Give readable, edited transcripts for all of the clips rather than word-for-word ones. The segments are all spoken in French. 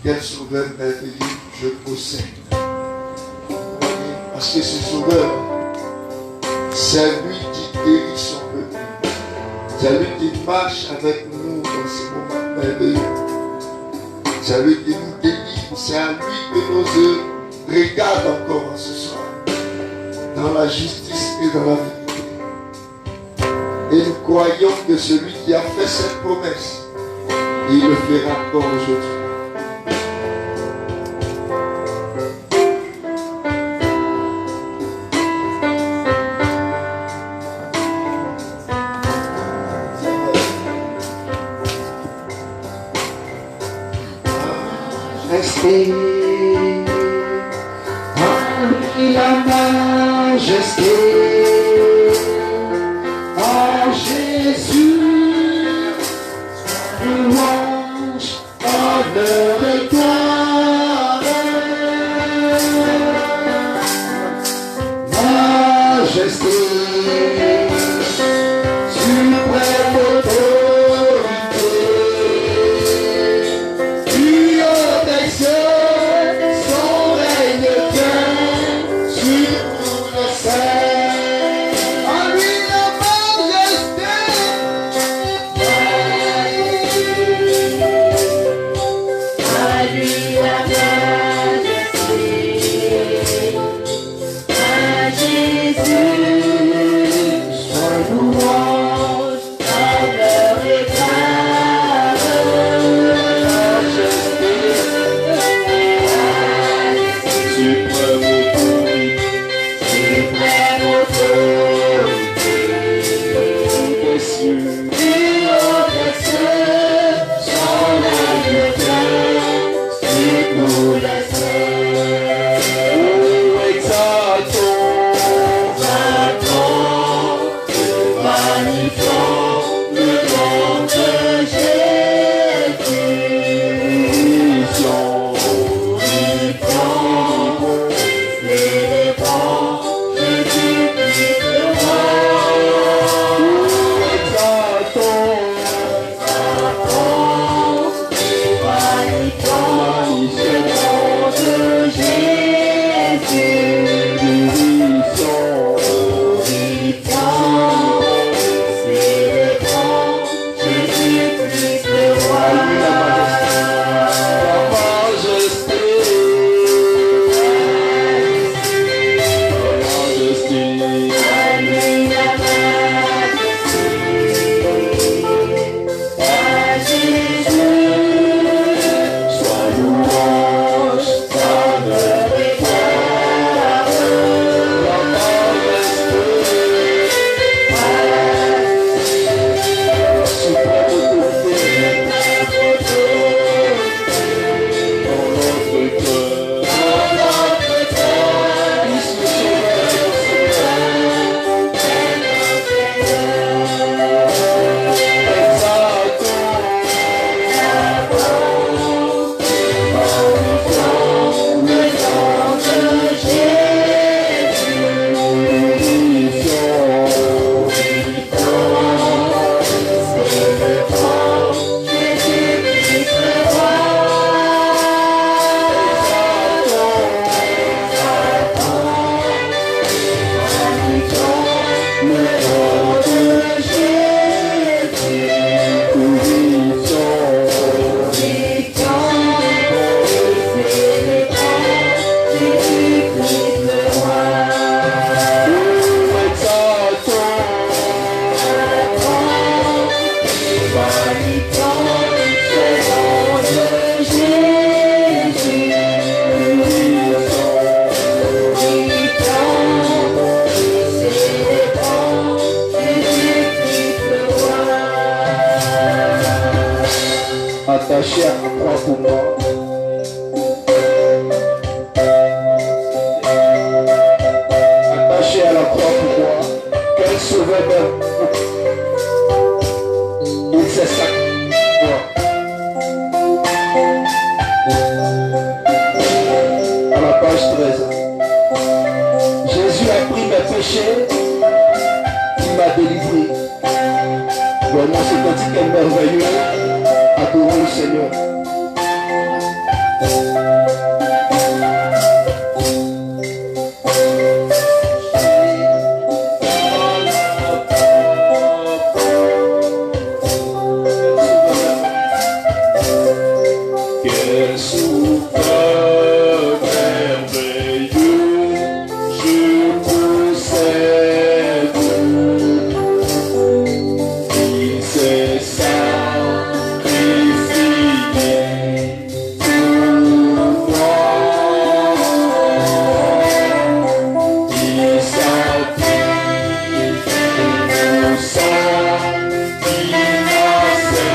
Quel sauveur merveilleux je possède. Parce que ce sauveur, c'est lui qui guérit son peuple. C'est lui qui marche avec nous dans ces moments merveilleux. C'est lui qui nous délivre. C'est à lui que nos yeux regardent encore ce soir. Dans la justice et dans la vérité. Et nous croyons que celui qui a fait cette promesse, il le fera encore aujourd'hui. Restez parmi la majesté en Jésus, louange, honneur et gloire, majesté, suprême autorité. Attaché à la croix pour moi. Attaché à la croix pour moi. Quel sauveur même. Il s'est sacrifié pour moi. À la page 13. Jésus a pris mes péchés. Il m'a délivré. Vraiment, ce cantique est merveilleux. Adorons le Seigneur. Quel souffle merveilleux je possède. Il s'est sacrifié pour moi. Il sacrifie mon sang innocent.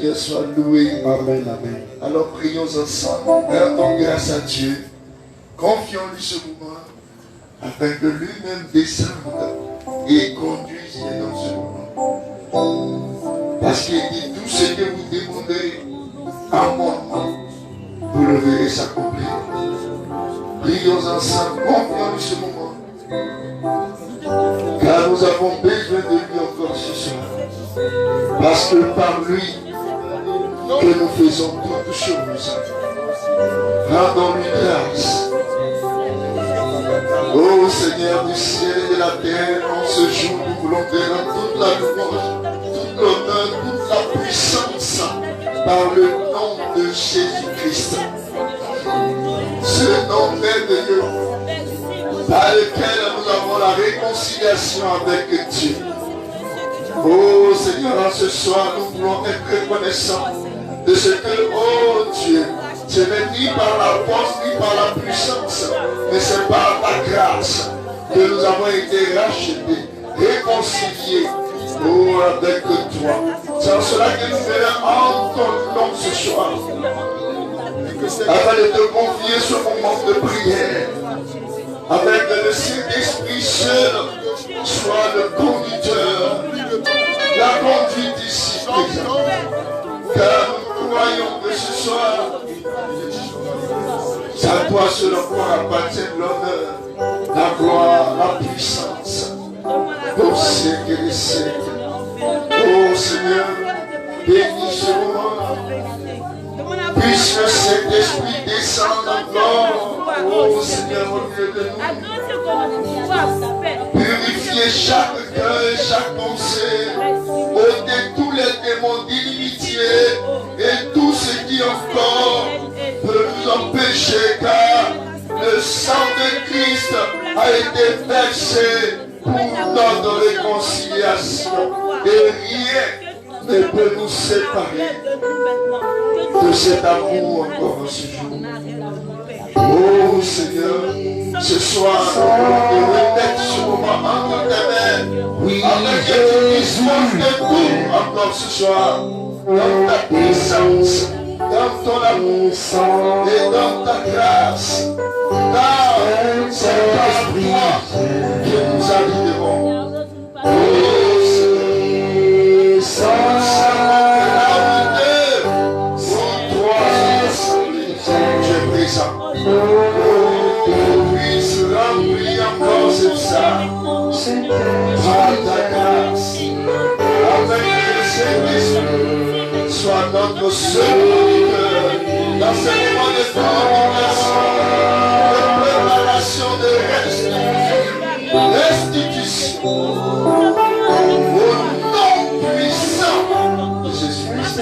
Seigneur soit loué. Amen, amen. Alors prions ensemble, rendons grâce à Dieu, confions-lui ce moment, afin que lui-même descende et conduise dans ce moment. Parce qu'il dit tout ce que vous demandez en mon nom, vous le verrez s'accomplir. Prions ensemble, confions-lui ce moment, car nous avons besoin de lui encore ce soir. Parce que par lui, que nous faisons toutes choses. Rendons-lui grâce. Ô Seigneur du ciel et de la terre, en ce jour, nous voulons te rendre toute la louange, toute l'honneur, toute la puissance par le nom de Jésus-Christ. Ce nom merveilleux par lequel nous avons la réconciliation avec Dieu. Oh Seigneur, ce soir, nous voulons être reconnaissants de ce que, oh Dieu, ce n'est ni par la force, ni par la puissance, mais c'est par ta grâce que nous avons été rachetés, réconciliés, oh, avec toi. C'est en cela que nous venons en ton nom ce soir, afin de te confier ce moment de prière, avec le Saint-Esprit seul soit le conducteur, la conduite ici présente. Car nous croyons que ce soir, c'est à toi seul encore appartient l'honneur, la gloire, la puissance, au siècle et des siècles. Oh Seigneur, bénis ce moment. Puisse le Saint-Esprit descendre encore, oh Seigneur, au milieu de nous. Purifier chaque cœur et chaque pensée, ôter tous les démons d'inimitié et tout ce qui encore peut nous empêcher, car le sang de Christ a été versé pour notre réconciliation et rien ne peut nous séparer de cet amour encore en ce jour. Oh Seigneur, ce soir, nous voulons remettre ce moment entre tes mains, afin que tu disposes de tout encore ce soir, dans ta puissance, dans ton amour et dans ta grâce, dans cet esprit que nous arriverons. Oh puisse remplir encore cette salle par ta grâce, afin que le Saint-Esprit soit notre seul conducteur dans ce moment de préparation, de restitution, au nom puissant de Jésus-Christ.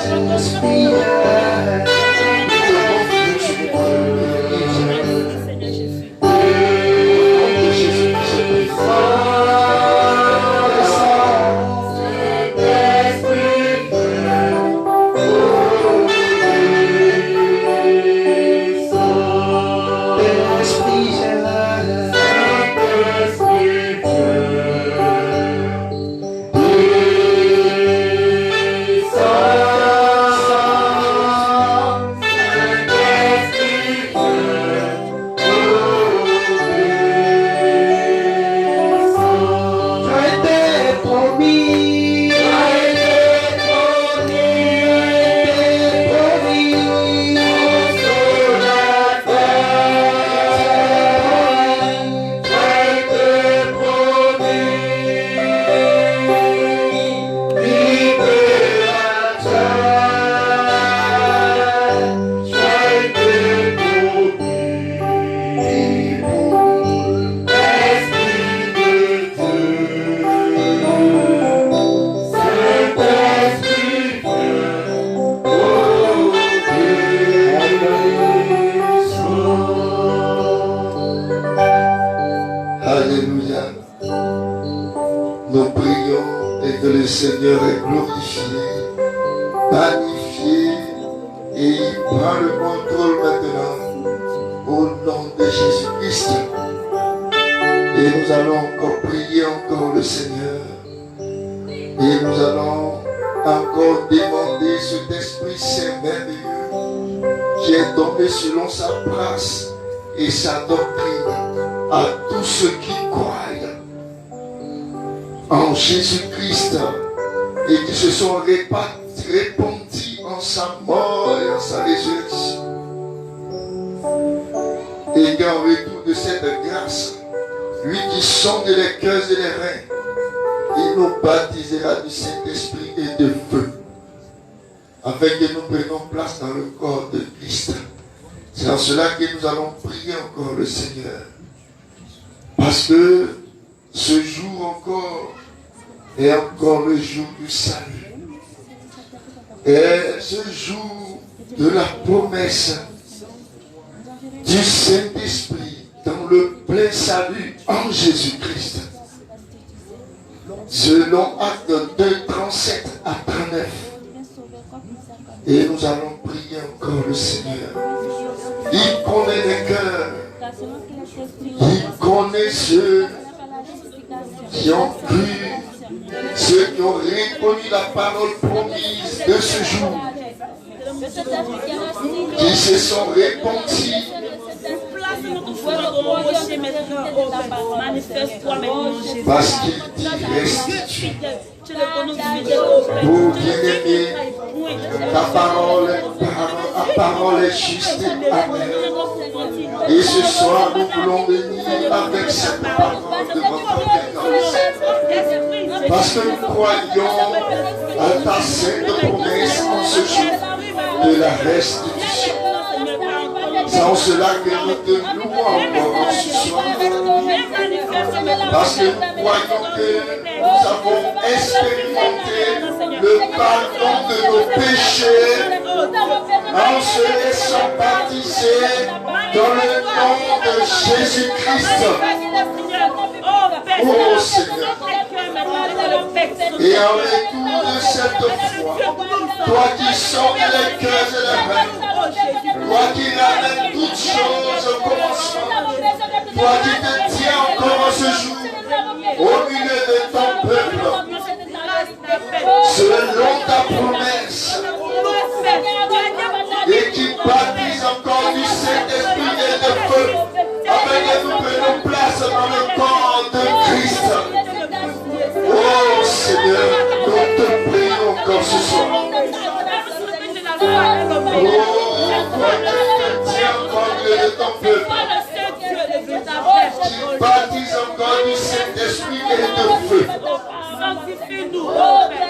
Seigneur est glorifié, magnifié, et il prend le contrôle maintenant au nom de Jésus-Christ. Et nous allons encore prier encore le Seigneur. Et nous allons encore demander cet Esprit Saint merveilleux qui est donné selon sa grâce et sa doctrine à tous ceux qui croient en Jésus-Christ et qui se sont répandus en sa mort et en sa résurrection. Et qu'en retour de cette grâce, lui qui sonde les cœurs et les reins, il nous baptisera du Saint-Esprit et de feu, afin que nous prenions place dans le corps de Christ. C'est en cela que nous allons prier encore le Seigneur. Parce que ce jour encore est encore le jour du salut. Et ce jour de la promesse du Saint-Esprit dans le plein salut en Jésus-Christ. Selon Actes 2, 37 à 39. Et nous allons prier encore le Seigneur. Il connaît les cœurs. Il connaît ceux qui ont cru, ceux qui ont reconnu la parole promise de ce jour, qui se sont repentis. Parce qu'il dit restitue. Pour bien-aimer, ta parole est juste et amère. Et ce soir, nous voulons venir avec cette parole de votre présence. Parce que nous croyons à ta sainte promesse en ce jour de la restitution. C'est en cela que nous te louons encore ce soir. Parce que nous croyons que nous avons expérimenté le pardon de nos péchés en se laissant baptiser dans le nom de Jésus-Christ. Oh Seigneur. Et en retour de cette foi, toi qui sondes les cœurs et les reins, toi qui ramènes toutes choses au commencement, toi qui te tiens encore en ce jour au milieu de ton peuple, selon ta promesse, et qui baptise encore du Saint-Esprit et de feu, afin que nous prenions place dans le corps de Christ. Oh Seigneur, nous te prions encore ce soir. Oh, toi qui te tiens encore au milieu de ton peuple, qui baptise encore du Saint-Esprit et de feu,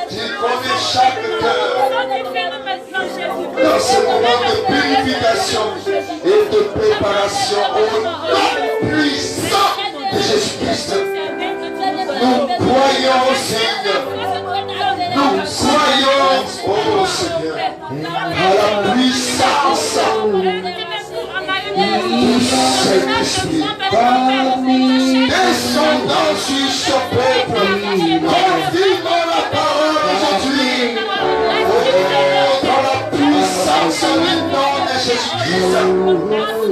qui connaît chaque cœur dans ce moment de purification et de préparation au nom puissant de Jésus-Christ. Nous croyons au Seigneur. Nous croyons, oh Seigneur, à la puissance du Saint-Esprit. Descendant sur ce peuple, confirmons la parole aujourd'hui. Oh, dans la puissance du nom de Jésus-Christ,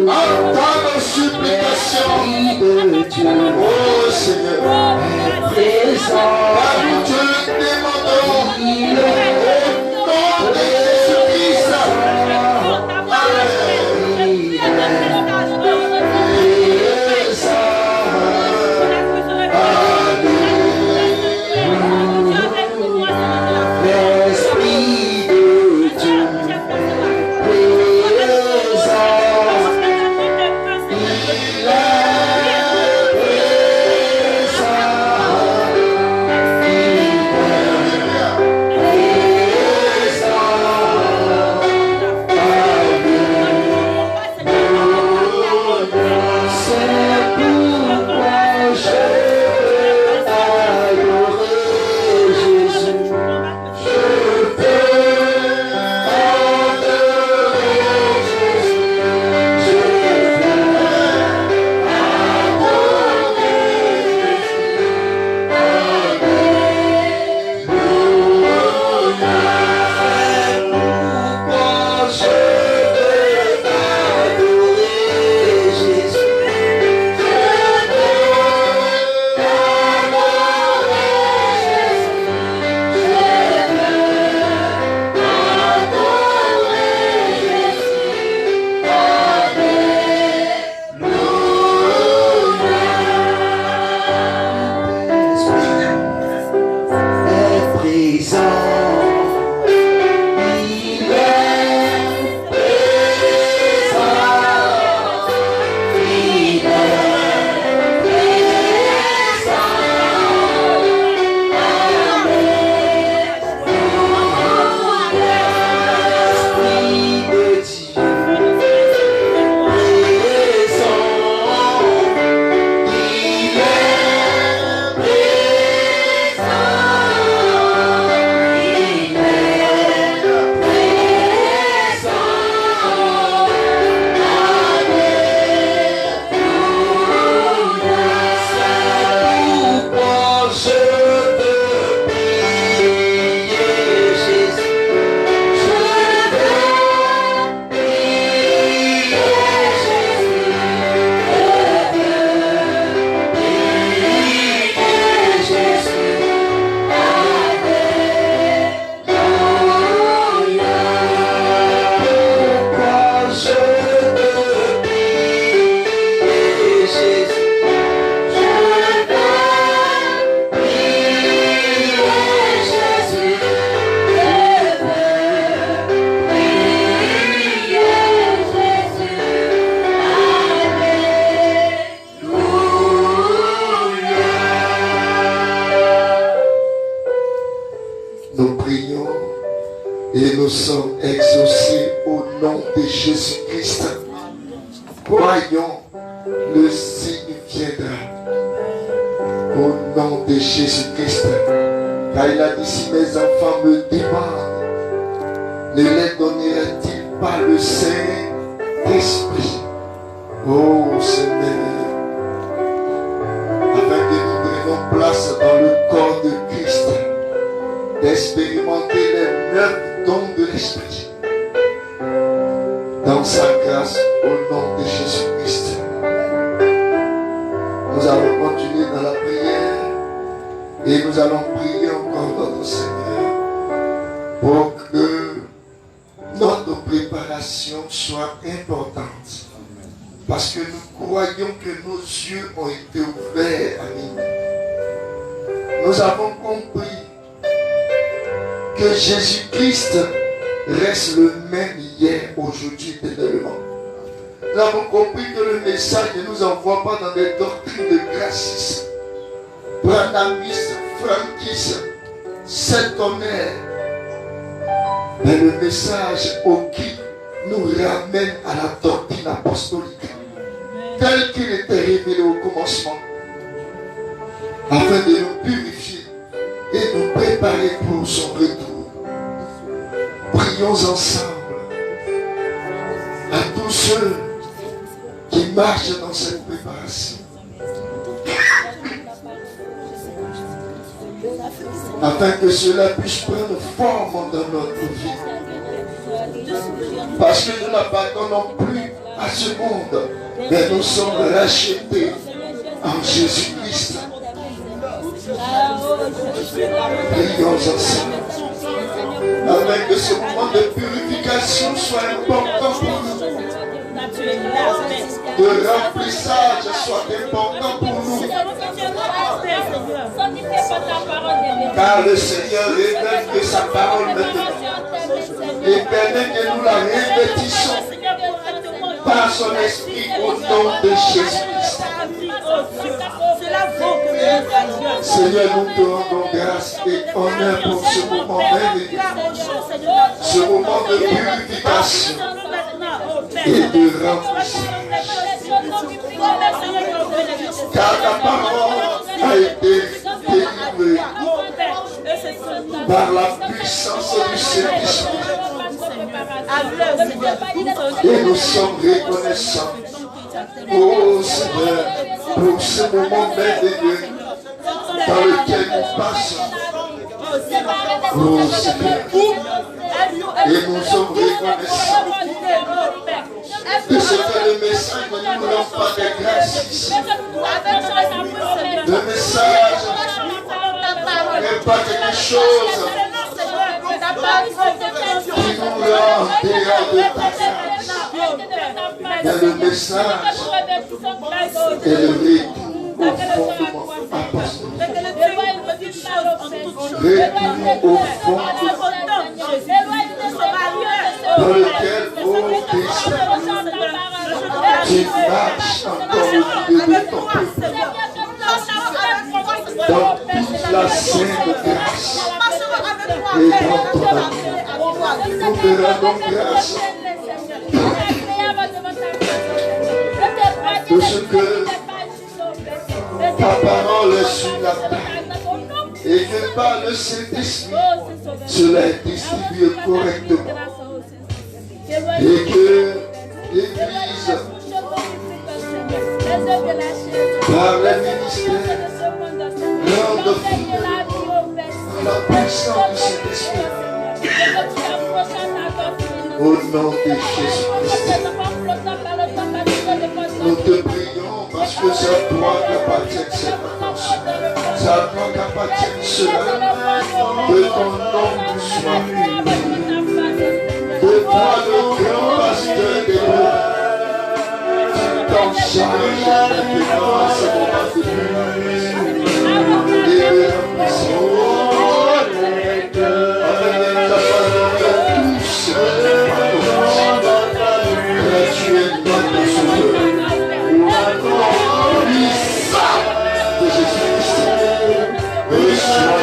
entends nos supplications. Oh Seigneur, car nous te demandons au nom de Jésus-Christ. Et nous sommes exaucés au nom de Jésus-Christ. Croyons, le signe viendra. Au nom de Jésus-Christ. Car il a dit, si mes enfants me demandent, ne les donnerait-il pas le Saint-Esprit? Oh Seigneur, afin que nous prenions place dans le corps de Christ, d'expérimenter les 9 dons de l'Esprit, dans sa grâce, au nom de Jésus-Christ. Nous allons continuer dans la prière et nous allons prier encore notre Seigneur pour que notre préparation soit importante. Parce que nous croyons que nos yeux ont été ouverts à nous. Nous avons compris que Jésus-Christ reste le même hier, aujourd'hui, éternellement. Nous avons compris que le message ne nous envoie pas dans des doctrines de gracisme, branamisme, franquisme, septonnaire, mais le message qui nous ramène à la doctrine apostolique, tel qu'il était révélé au commencement, afin de nous purifier et nous préparer pour son retour. Prions ensemble à tous ceux qui marchent dans cette préparation, afin que cela puisse prendre forme dans notre vie. Parce que nous n'appartenons plus à ce monde, mais nous sommes rachetés en Jésus-Christ. Prions ensemble, afin que ce moment de purification soit important pour nous, de remplissage soit important pour nous, car le Seigneur révèle que sa parole maintenant et permet que nous la répétissons par son esprit au nom de Jésus-Christ. Seigneur, nous te rendons grâce et honneur pour ce moment merveilleux, ce moment de purification et de remplissage. Car ta parole a été délivrée par la puissance du Saint-Esprit. Et nous sommes reconnaissants, oh Seigneur, pour ce moment merveilleux dans lequel nous passons. Oh Seigneur, et nous sommes reconnaissants de ce que le message ne nous lance pas des grâces. Le message n'est pas quelque chose qui nous rend dehors de ta grâce. Mais le message est le retour au fondement apostolique. Retour au fondement dans lequel, oh Christ, tu marches encore au milieu de ton peuple. Dans toute la sainte grâce et dans ton amour, nous te rendons grâce de ce que ta parole est sur la table et que par le Saint-Esprit, cela est distribué correctement et que l'Église, par les ministères, rende fidèle la puissance du Saint-Esprit. Au nom de Jésus-Christ, nous te prions parce que c'est à toi qu'appartient cette attention. C'est à toi qu'appartient cela. Que ton nom nous soit de toi le grand pasteur des peuples. Tu t'en charges maintenant à ce moment de et de remplissement. Tu es notre sauveur. Puissant de Jésus-Christ. Reçois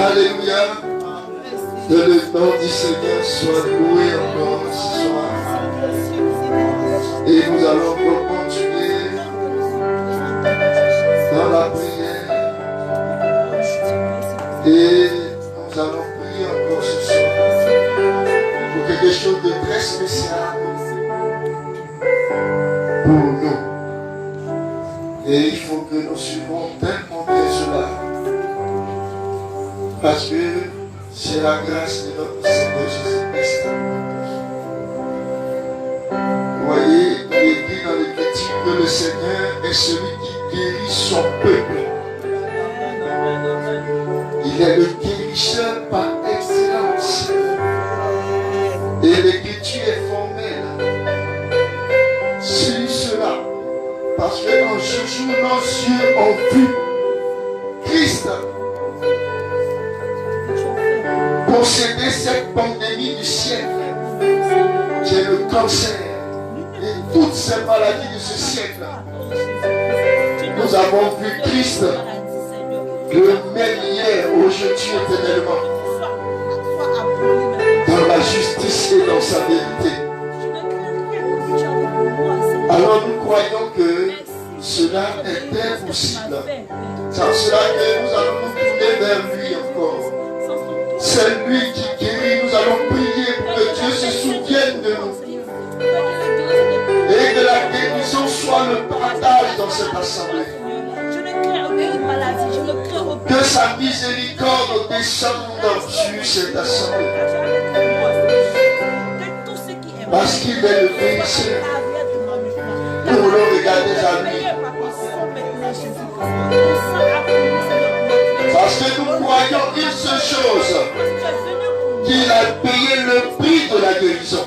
Alléluia. Que le nom du Seigneur soit loué encore ce soir. Et nous allons encore continuer dans la prière. Et nous allons prier encore ce soir pour quelque chose de très spécial pour nous. Et il faut que nous suivons tellement bien cela. Parce que c'est la grâce de notre Seigneur Jésus-Christ. Vous voyez, il est dit dans l'Écriture que le Seigneur est celui qui guérit son peuple. Il est le guérisseur par excellence. Et l'Écriture est formelle sur cela. Parce que en ce jour, nos yeux ont vu Christ posséder cette pandémie du siècle, qui est le cancer et toutes ces maladies de ce siècle. Nous avons vu Christ, le même hier, aujourd'hui, éternellement, dans la justice et dans sa vérité. Alors nous croyons que cela est impossible. C'est en cela que nous allons nous tourner vers lui encore. C'est lui qui guérit. Nous allons prier pour que Dieu se souvienne de nous. Et que la guérison soit le partage dans cette assemblée. Que sa miséricorde descende sur cette assemblée. Parce qu'il est le guérisseur. Nous voulons regarder à lui. Parce que nous croyons une seule chose, qu'il a payé le prix de la guérison.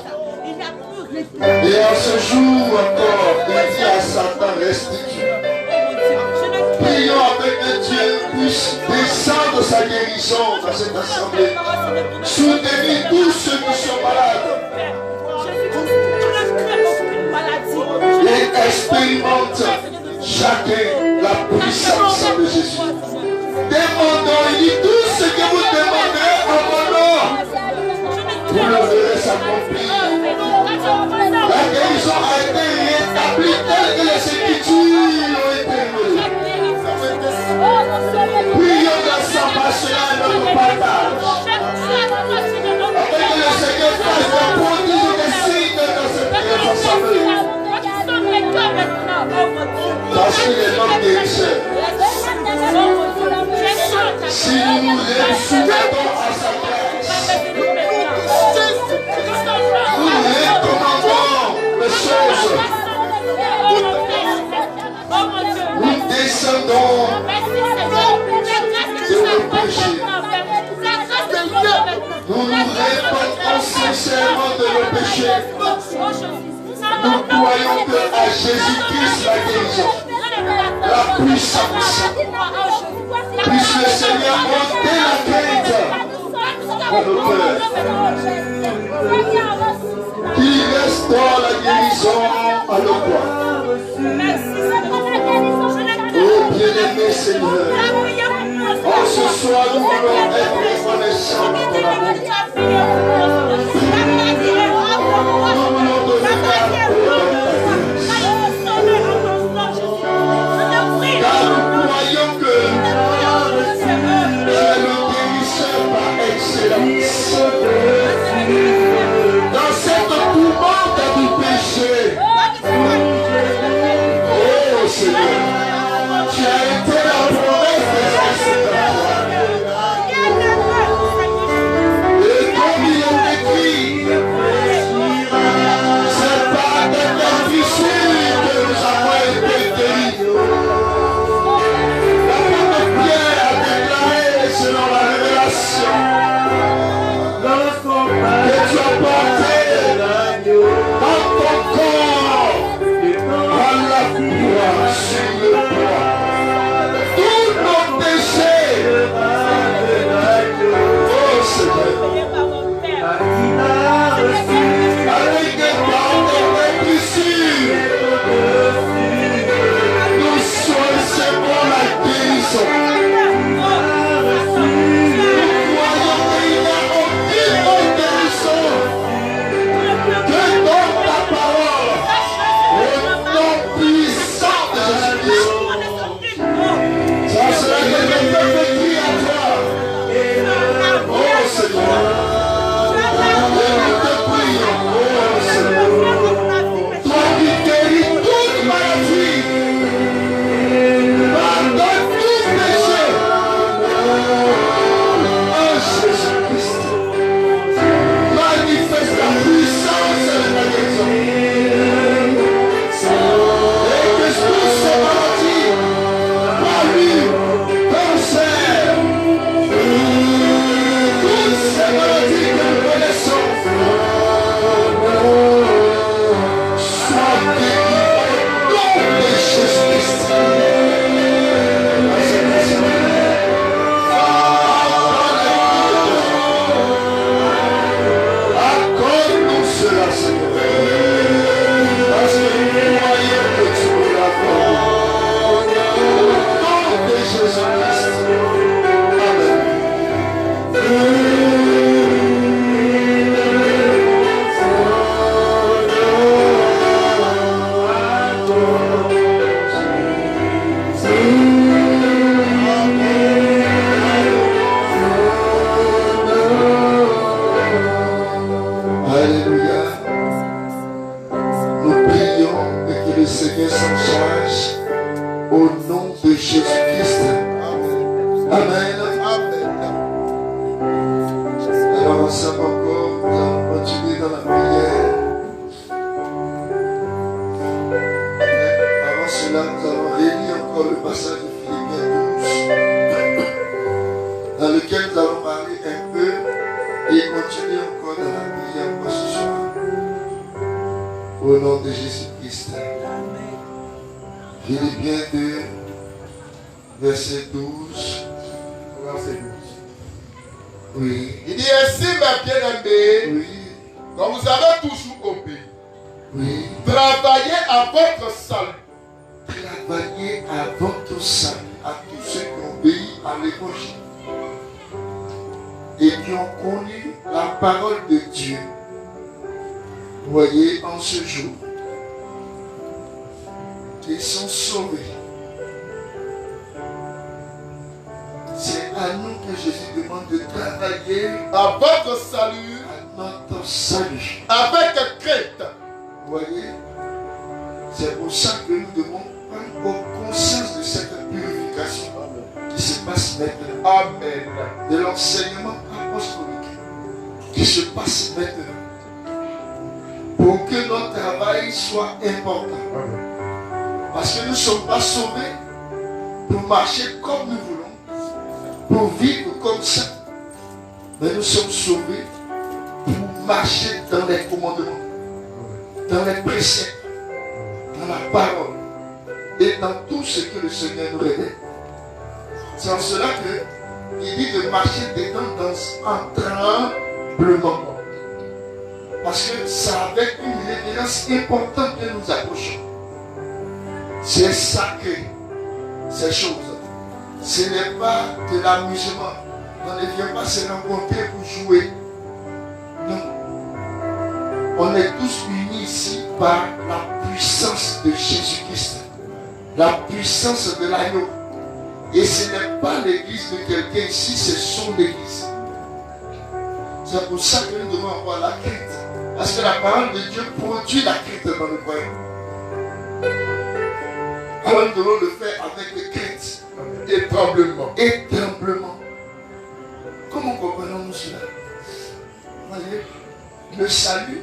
Et en ce jour encore, il dit à Satan, restitue. Prions avec que Dieu puisse descendre sa guérison dans cette assemblée. Soutenez tous ceux qui sont malades. Et expérimente chacun la puissance de Jésus. Demandons, il dit tout ce que vous demandez en mon nom, vous le verrez s'accomplir. La guérison a été rétablie telle que les Écritures ont été relevées. Prions ensemble à cela notre partage. Afin que le Seigneur fasse des prodiges et des signes dans cette assemblée. Parce qu'il est notre guérisseur. Si nous nous soumettons à sa grâce, nous recommandons les choses. Nous descendons de nos péchés. Nous nous répandons sincèrement de nos péchés. Nous croyons que à Jésus-Christ la guérison, la puissance. Puisse le Seigneur monter la crainte dans nos cœurs. Qu'il restaure la guérison à nos doigts. Oh bien-aimé Seigneur, en ce soir nous voulons être reconnaissants de ton amour. Nous voulons donner grâce pour ta grâce. Car nous croyons que tu es le guérisseur par excellence. Dans cette tourmente du péché, oh Seigneur, tu as été la promesse des ancêtres. Et comme il est écrit, c'est par tes meurtrissures que nous avons été guéris. L'apôtre Pierre a déclaré selon la révélation s'éloigne un peu et continue encore dans la prière pour ce soir. Au nom de Jésus-Christ. Je lis bien de verset 12. Verset 12. Oui. Il dit ainsi, mes bien-aimés, Oui. quand vous avez toujours obéi, Oui. travaillez à votre salut. Travaillez à votre salut, à tous ceux qui ont obéi à l'évangile et qui ont connu la parole de Dieu. Voyez, en ce jour, ils sont sauvés. C'est à nous que Jésus demande de travailler À votre salut à notre salut. avec crainte. Vous voyez, c'est pour ça que nous devons prendre conscience de cette purification qui se passe maintenant. Amen. De l'enseignement apostolique qui se passe maintenant. Pour que notre travail soit important. Parce que nous ne sommes pas sauvés pour marcher comme nous voulons, pour vivre comme ça. Mais nous sommes sauvés pour marcher dans les commandements, dans les préceptes, dans la parole et dans tout ce que le Seigneur nous révèle. C'est en cela qu'il dit de marcher dedans en tremblement. Parce que ça avec une révérence importante que nous approchons. C'est sacré, ces choses. Ce n'est pas de l'amusement. On ne vient pas se rencontrer pour jouer. Non. On est tous unis ici par la puissance de Jésus-Christ. La puissance de l'agneau. Et ce n'est pas l'église de quelqu'un ici, c'est son église. C'est pour ça que nous devons avoir la crainte. Parce que la parole de Dieu produit la crainte dans le croyant. Alors nous devons le faire avec crainte Et tremblement. et tremblement. Comment comprenons-nous cela? Vous voyez, le salut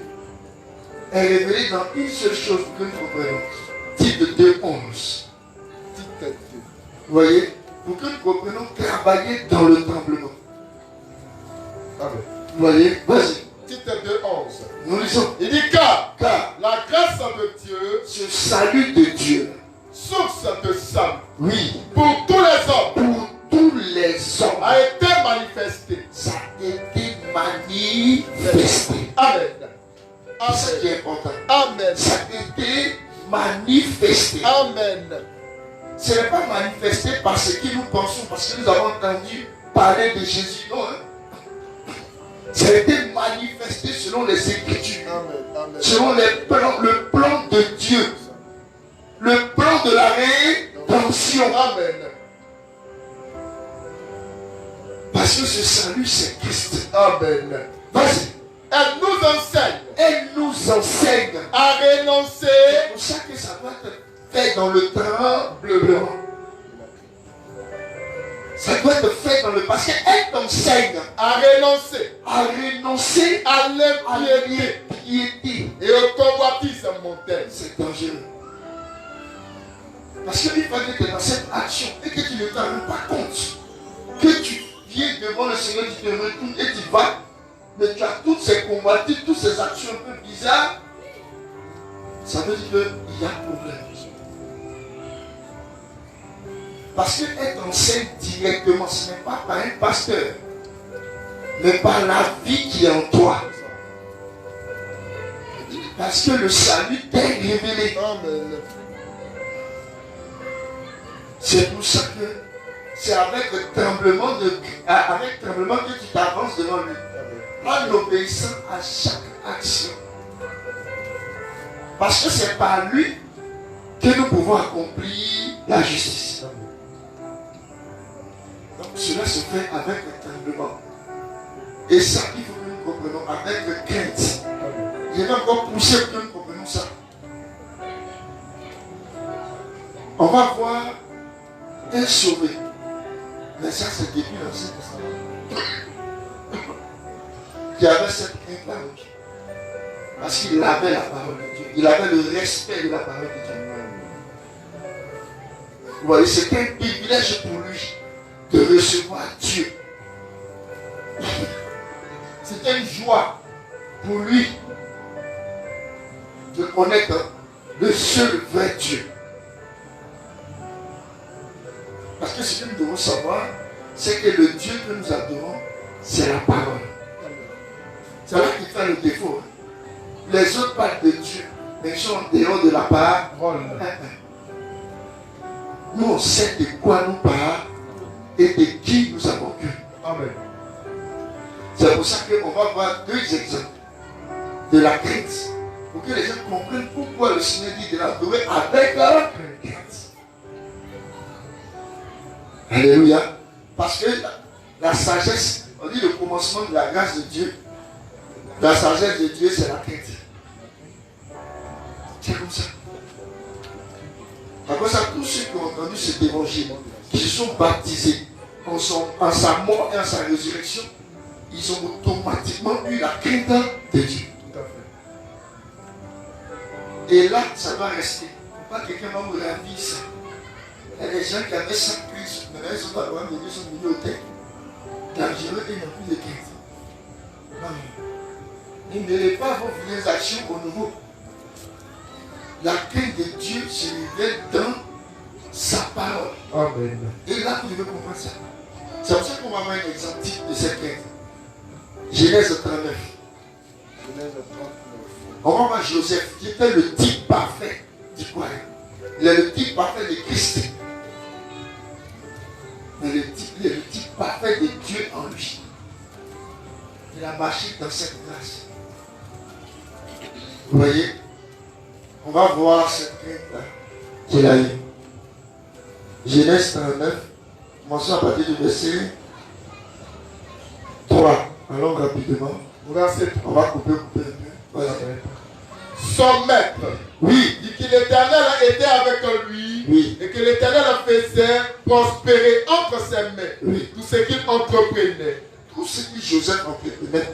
est révélé dans une seule chose que nous comprenons. Titre 2:11. Vous voyez, pour que nous comprenions travailler dans le tremblement. Amen. Vous voyez, vas-y, Titre 2:11. nous lisons. Il dit car Car la grâce de Dieu, ce salut de Dieu, source de salut oui, pour tous les hommes, pour tous les hommes, a été manifesté. ça a été manifesté. Amen. C'est ce qui Amen. est important. Amen. Ça a été manifesté. Amen. Ce n'est pas manifesté par ce que nous pensons, parce que nous avons entendu parler de Jésus. Non, hein? Ça a été manifesté selon les Écritures, Amen. Amen. selon le plan de Dieu, le plan de la rédemption. Amen. Parce que ce salut, c'est Christ. Amen. Vas-y. Elle nous enseigne Elle nous enseigne. à renoncer C'est pour ça que ça doit être fait dans le tremblement. Ça doit être fait dans le... Parce qu'elle t'enseigne à renoncer à renoncer à à l'impiété l'impiété. et aux convoitises mondaines. C'est dangereux. Parce qu'il fallait que dans cette action et que tu ne t'en rends pas compte, que tu viens devant le Seigneur, tu te retournes et tu vas, mais tu as toutes ces convoitises, toutes ces actions un peu bizarres, ça veut dire qu'il y a problème. Parce qu'elle t'enseigne directement, ce n'est pas par un pasteur, mais par la vie qui est en toi. Parce que le salut t'est révélé. Amen. C'est pour ça que c'est avec tremblement que tu t'avances devant lui. En obéissant à chaque action. Parce que c'est par lui que nous pouvons accomplir la justice. Donc cela se fait avec le tremblement. Et ça, il faut que nous comprenions avec crainte. Je vais encore pousser pour que nous comprenions ça. On va voir un sauvé. Mais ça, c'est depuis l'Ancien Testament. Qui avait cette crainte-là. Parce qu'il avait la parole de Dieu. Il avait le respect de la parole de Dieu. Vous voyez, c'était un privilège pour lui de recevoir Dieu. C'était une joie pour lui de connaître le seul vrai Dieu. Parce que ce que nous devons savoir, c'est que le Dieu que nous adorons, c'est la parole. C'est là qui fait le défaut. Les autres parlent de Dieu, mais ils sont en dehors de la parole. Nous, on sait de quoi nous parlons et de qui nous avons cru. Amen. C'est pour ça qu'on va voir deux exemples de la crainte. Pour que les gens comprennent pourquoi le Seigneur dit de l'adorer avec la crainte. Alléluia. Parce que la sagesse, on dit le commencement de la grâce de Dieu. La sagesse de Dieu, c'est la crainte. C'est comme ça. Après ça, tous ceux qui ont entendu cet évangile, qui se sont baptisés en sa mort et en sa résurrection, ils ont automatiquement eu la crainte de Dieu. Tout à fait. Et là, ça va rester. Pas quelqu'un va me ravir ça. Il y a des gens qui avaient ça pris, maintenant ils sont dans le royaume de Dieu, ils sont venus au terre. Dangereux et n'ont plus de crainte. Non. Ne mêlez pas vos vieilles actions au nouveau. La crainte de Dieu se révèle dans sa parole. Amen. Et là, vous devez comprendre ça. C'est pour ça qu'on va avoir un exemple type de cette crainte. Genèse 39. On va voir Joseph, qui était le type parfait du quoi? Il est le type parfait de Christ. Mais il est le type parfait de Dieu en lui. Il a marché dans cette grâce. Vous voyez? On va voir cette crainte-là qu'il a eue. Genèse 39, commençons à partir du verset 3. Allons rapidement. Verset 3. On va couper un peu. Voilà. Son maître, Oui, dit que l'Éternel était avec lui, oui, et que l'Éternel faisait prospérer entre ses mains oui. tout ce qu'il entreprenait. Tout ce que Joseph entreprenait,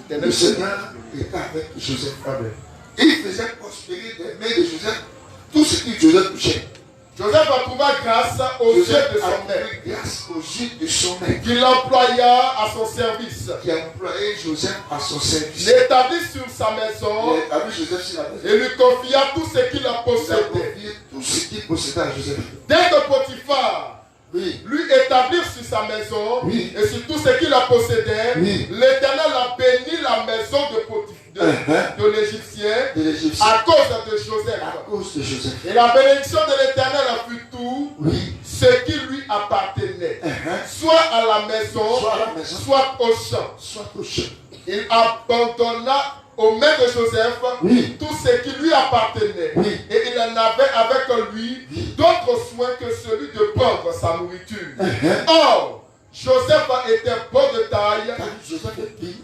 le Seigneur était avec Joseph. Amen. Et il faisait prospérer des mains de Joseph tout ce que Joseph touchait. Joseph a trouvé grâce aux yeux Joseph de a son trouvé maître, grâce aux yeux de son maître, qu'il employa à son service. qui a employé Joseph à son service. L'établit sur sa Il maison a établi Joseph sur la maison. et lui confia tout ce qu'il a Il a possédé. confié tout ce qu'il possédait à Joseph. Dès que Potiphar Oui, lui établir sur sa maison Oui. et sur tout ce qu'il a possédé, Oui. l'Éternel a béni la maison de l'Égyptien de l'Égyptien à cause de Joseph. à cause de Joseph. Et la bénédiction de l'Éternel fut tout Oui, ce qui lui appartenait, uh-huh. soit à la maison, Soit à la maison, soit au champ. soit au champ. Il abandonna aux mains de Joseph Oui, tout ce qui lui appartenait. oui, Et il en avait avec lui oui. d'autres soins que celui de prendre sa nourriture. Uh-huh. Or, Joseph était bon de taille. Car Joseph est béni.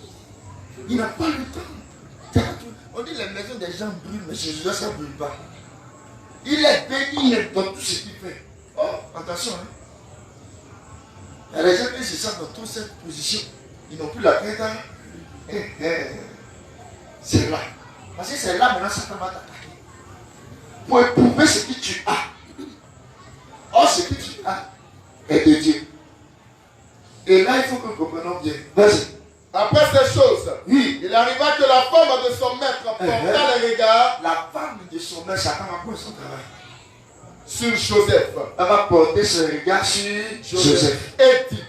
Il n'a pas le temps. On dit les maisons des gens brûlent, mais chez Joseph ça ne brûle pas. Il est béni dans tout ce qu'il fait. Oh, attention. Hein. Il y a des gens qui se sentent dans toute cette position. Ils n'ont plus la crainte. Hein. C'est là. Parce que c'est là maintenant Satan va t'attaquer. Pour éprouver ce que tu as. Or, ce que tu as est de Dieu. Et là, il faut que nous comprenions bien. Vas-y. Après ces choses, Oui. il arriva que la femme de son maître porta les regards La femme de son maître, Satan va prendre son travail. sur Joseph. Elle va porter son regard sur Joseph. Et dit,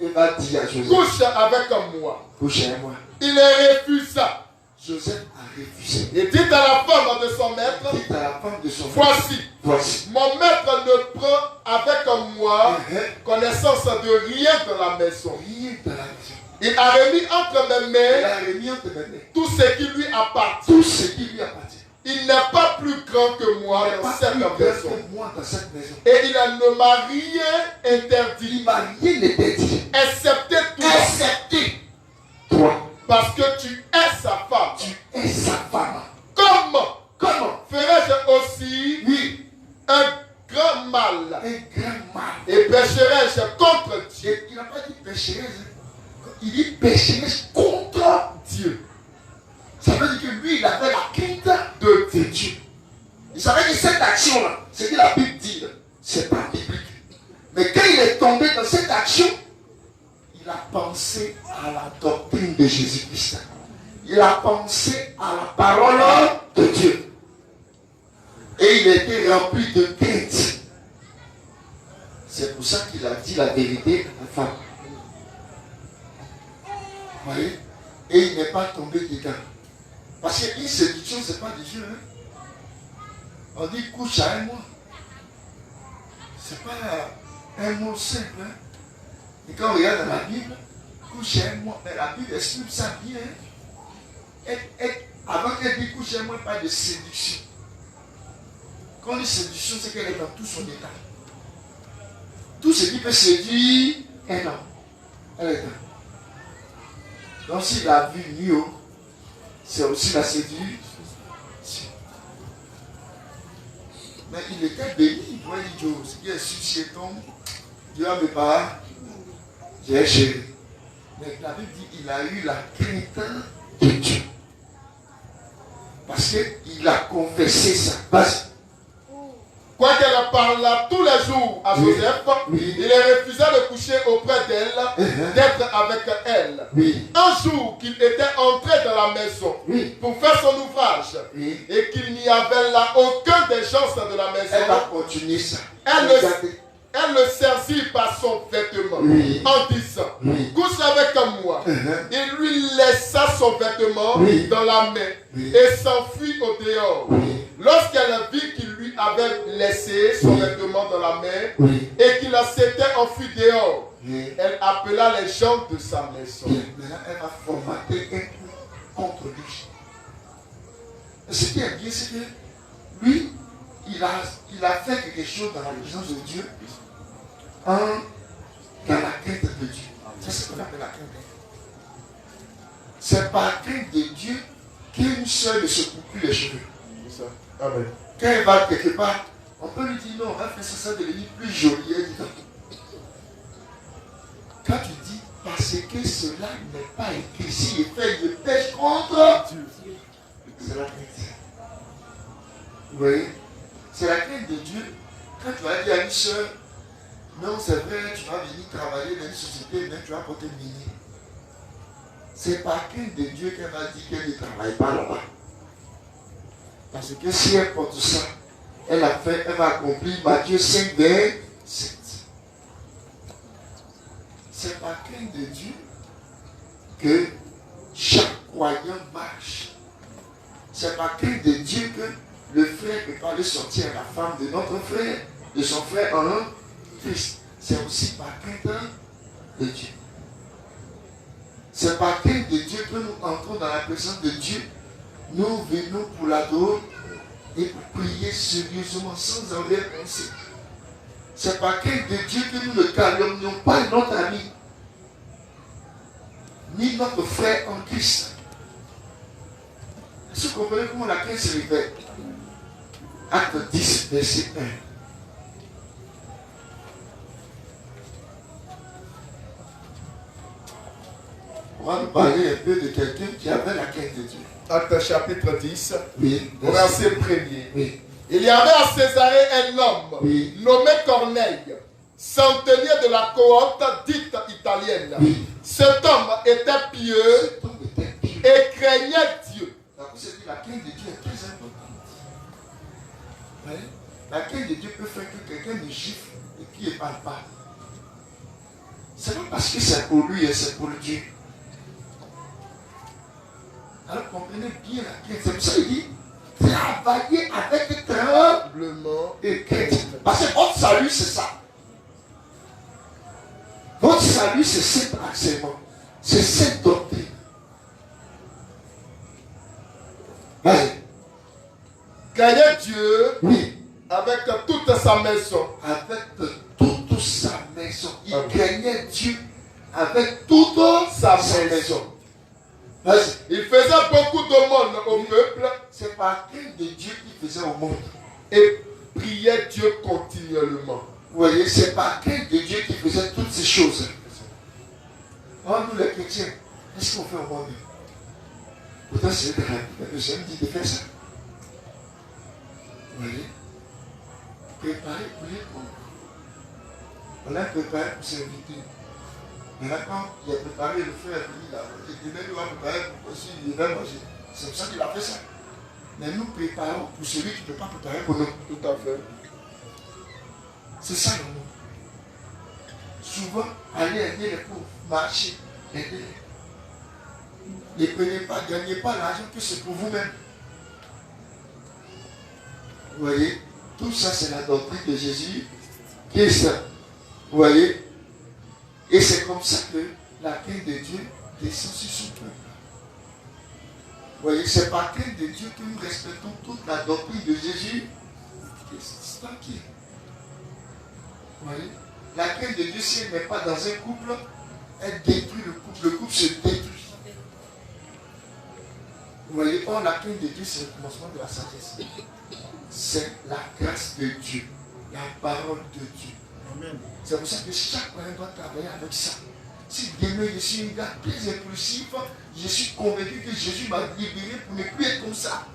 Il va dire à Joseph, couche avec moi. couche avec moi. Il refusa. Joseph a refusé. Et dit à la femme de son maître, Il dit à la femme de son maître, voici, voici. mon maître ne prend avec moi connaissance de rien de la maison. Rien de la maison. Il a remis entre mes Il mains a remis entre mes mains tout ce qui lui appartient. tout ce qui lui appartient. Il n'est pas plus grand que moi Il n'est dans pas cette plus grand maison. que moi dans cette maison. Et il ne m'a rien interdit, Il m'a rien interdit. excepté toi, Excepté toi. parce que tu es sa femme. Tu es sa femme. Comment Comment? ferais-je aussi Oui. un grand mal Un grand mal. et pécherais-je contre Dieu? Et il n'a pas dit pécheresse. Il dit pécheresse contre Dieu. Ça veut dire que lui, il avait la crainte de Dieu. Il savait que cette action-là, ce que la Bible dit, c'est pas biblique. Mais quand il est tombé dans cette action, il il a pensé à la doctrine de Jésus-Christ. Il a pensé à la parole de Dieu. Et il était rempli de crainte. C'est pour ça qu'il a dit la vérité à la femme. Vous voyez? Et il n'est pas tombé dedans. Parce qu'une séduction, ce n'est pas de Dieu. Hein? On dit couche à un mois. Ce n'est pas un mot simple. Hein? Et quand on regarde dans la Bible, couche à un mois, mais la Bible explique ça bien. Hein? Avant qu'elle dise couche à un mois, pas de séduction. Quand on dit séduction, c'est qu'elle est dans tout son état. Tout ce qui peut séduire un homme, elle est là. Donc s'il a vu mieux, c'est aussi la séduction. Mais il était béni, vous voyez Dieu, ce qui est suscitant, Dieu a mes parents, j'ai chéri. Mais la Bible dit qu'il a eu la crainte de Dieu. Parce qu'il a confessé sa base. Quoiqu'elle parla tous les jours à Joseph, il refusa de coucher auprès d'elle, d'être avec elle. Un jour qu'il était entré dans la maison pour faire son ouvrage et qu'il n'y avait là aucun des gens de la maison, elle va continuer ça. Elle le saisit par son vêtement en disant, couche avec moi. Il lui laissa son vêtement dans la main et s'enfuit au dehors. Lorsqu'elle vit qu'il lui avait laissé son vêtement dans la main et qu'il s'était enfui dehors, elle appela les gens de sa maison. Maintenant, elle va formater un coup contre lui. Ce qui est bien, c'est que lui, il a fait quelque chose dans la présence de Dieu, dans la crainte de Dieu. C'est ce qu'on appelle la crainte. C'est par crainte de Dieu qu'une seule ne se coupe plus les cheveux. Amen. Quand elle va quelque part, on peut lui dire non, on va faire ça devenir plus joli. Elle dit non. Quand tu dis parce que cela n'est pas écrit, si il fait, il pêche contre Dieu. C'est la crainte. Vous voyez? C'est la crainte de Dieu. Quand tu vas dire à une soeur, non, c'est vrai, tu vas venir travailler dans une société, mais tu vas porter une mini. C'est par crainte de Dieu qu'elle va dire qu'elle ne travaille pas là-bas. Parce que si elle porte ça, elle va accomplir Matthieu 5, 27. C'est par crainte de Dieu que chaque croyant marche. C'est par crainte de Dieu que le frère peut pas aller sortir à la femme de notre frère, de son frère en Christ. C'est aussi par crainte de Dieu. C'est par crainte de Dieu que nous entrons dans la présence de Dieu. Nous venons pour l'adorer et pour prier sérieusement sans arrière-pensée. C'est par crainte de Dieu que nous ne calomnions pas notre ami, ni notre frère en Christ. Est-ce que vous comprenez comment la crainte se révèle? Acte 10, verset 1. On va nous parler un peu de quelqu'un qui avait la crainte de Dieu. Acte chapitre 10, Oui. verset 1er. Oui. Il y avait à Césarée un homme nommé Corneille, centenier de la cohorte dite italienne. Cet homme était pieux et craignait Dieu. La crainte de Dieu est très importante. Oui. La crainte de Dieu peut faire que quelqu'un ne gifle et qu'il ne parle pas. C'est pas parce que c'est pour lui et c'est pour Dieu. Alors comprenez bien la crainte. C'est pour ça qu'il dit travaillez avec tremblement et crainte. Parce que votre salut, c'est ça. Votre salut, c'est cet enseignement. C'est cette doctrine. Vas-y. Craignait Dieu Oui. avec toute sa maison. Avec toute sa maison. Il craignait Dieu avec toute sa maison. Vas-y. Il faisait beaucoup d'aumônes au peuple. C'est par crainte de Dieu qu'il faisait au monde. Et priait Dieu continuellement. Vous voyez, c'est par crainte de Dieu qu'il faisait toutes ces choses. Oh, nous les chrétiens, qu'est-ce qu'on fait au monde? Pourtant, c'est le Seigneur me dit de faire ça. Vous voyez? Préparer pour les pauvres. On l'a préparé pour s'inviter. Maintenant, quand il a préparé le frère, il a demain il va préparer pour aussi, il va manger. C'est pour ça qu'il a fait ça. Mais nous préparons pour celui qui ne peut pas préparer pour nous. Tout à fait. C'est ça le mot. Souvent, allez aider les pauvres, marcher, aider-les. Ne prenez pas, gagnez pas l'argent que c'est pour vous-même. Vous voyez, tout ça c'est la doctrine de Jésus qui est ça. Vous voyez, et c'est comme ça que la crainte de Dieu descend sur son peuple. Vous voyez, c'est par crainte de Dieu que nous respectons toute la doctrine de Jésus. C'est tranquille. Vous voyez, la crainte de Dieu, si elle n'est pas dans un couple, elle détruit le couple. Le couple se détruit. Vous voyez, or la crainte de Dieu, c'est le commencement de la sagesse. C'est la grâce de Dieu, la parole de Dieu. Amen. C'est pour ça que chaque parent doit travailler avec ça. Si demain je suis un gars très impulsif, je suis convaincu que Jésus m'a libéré pour ne plus être comme ça.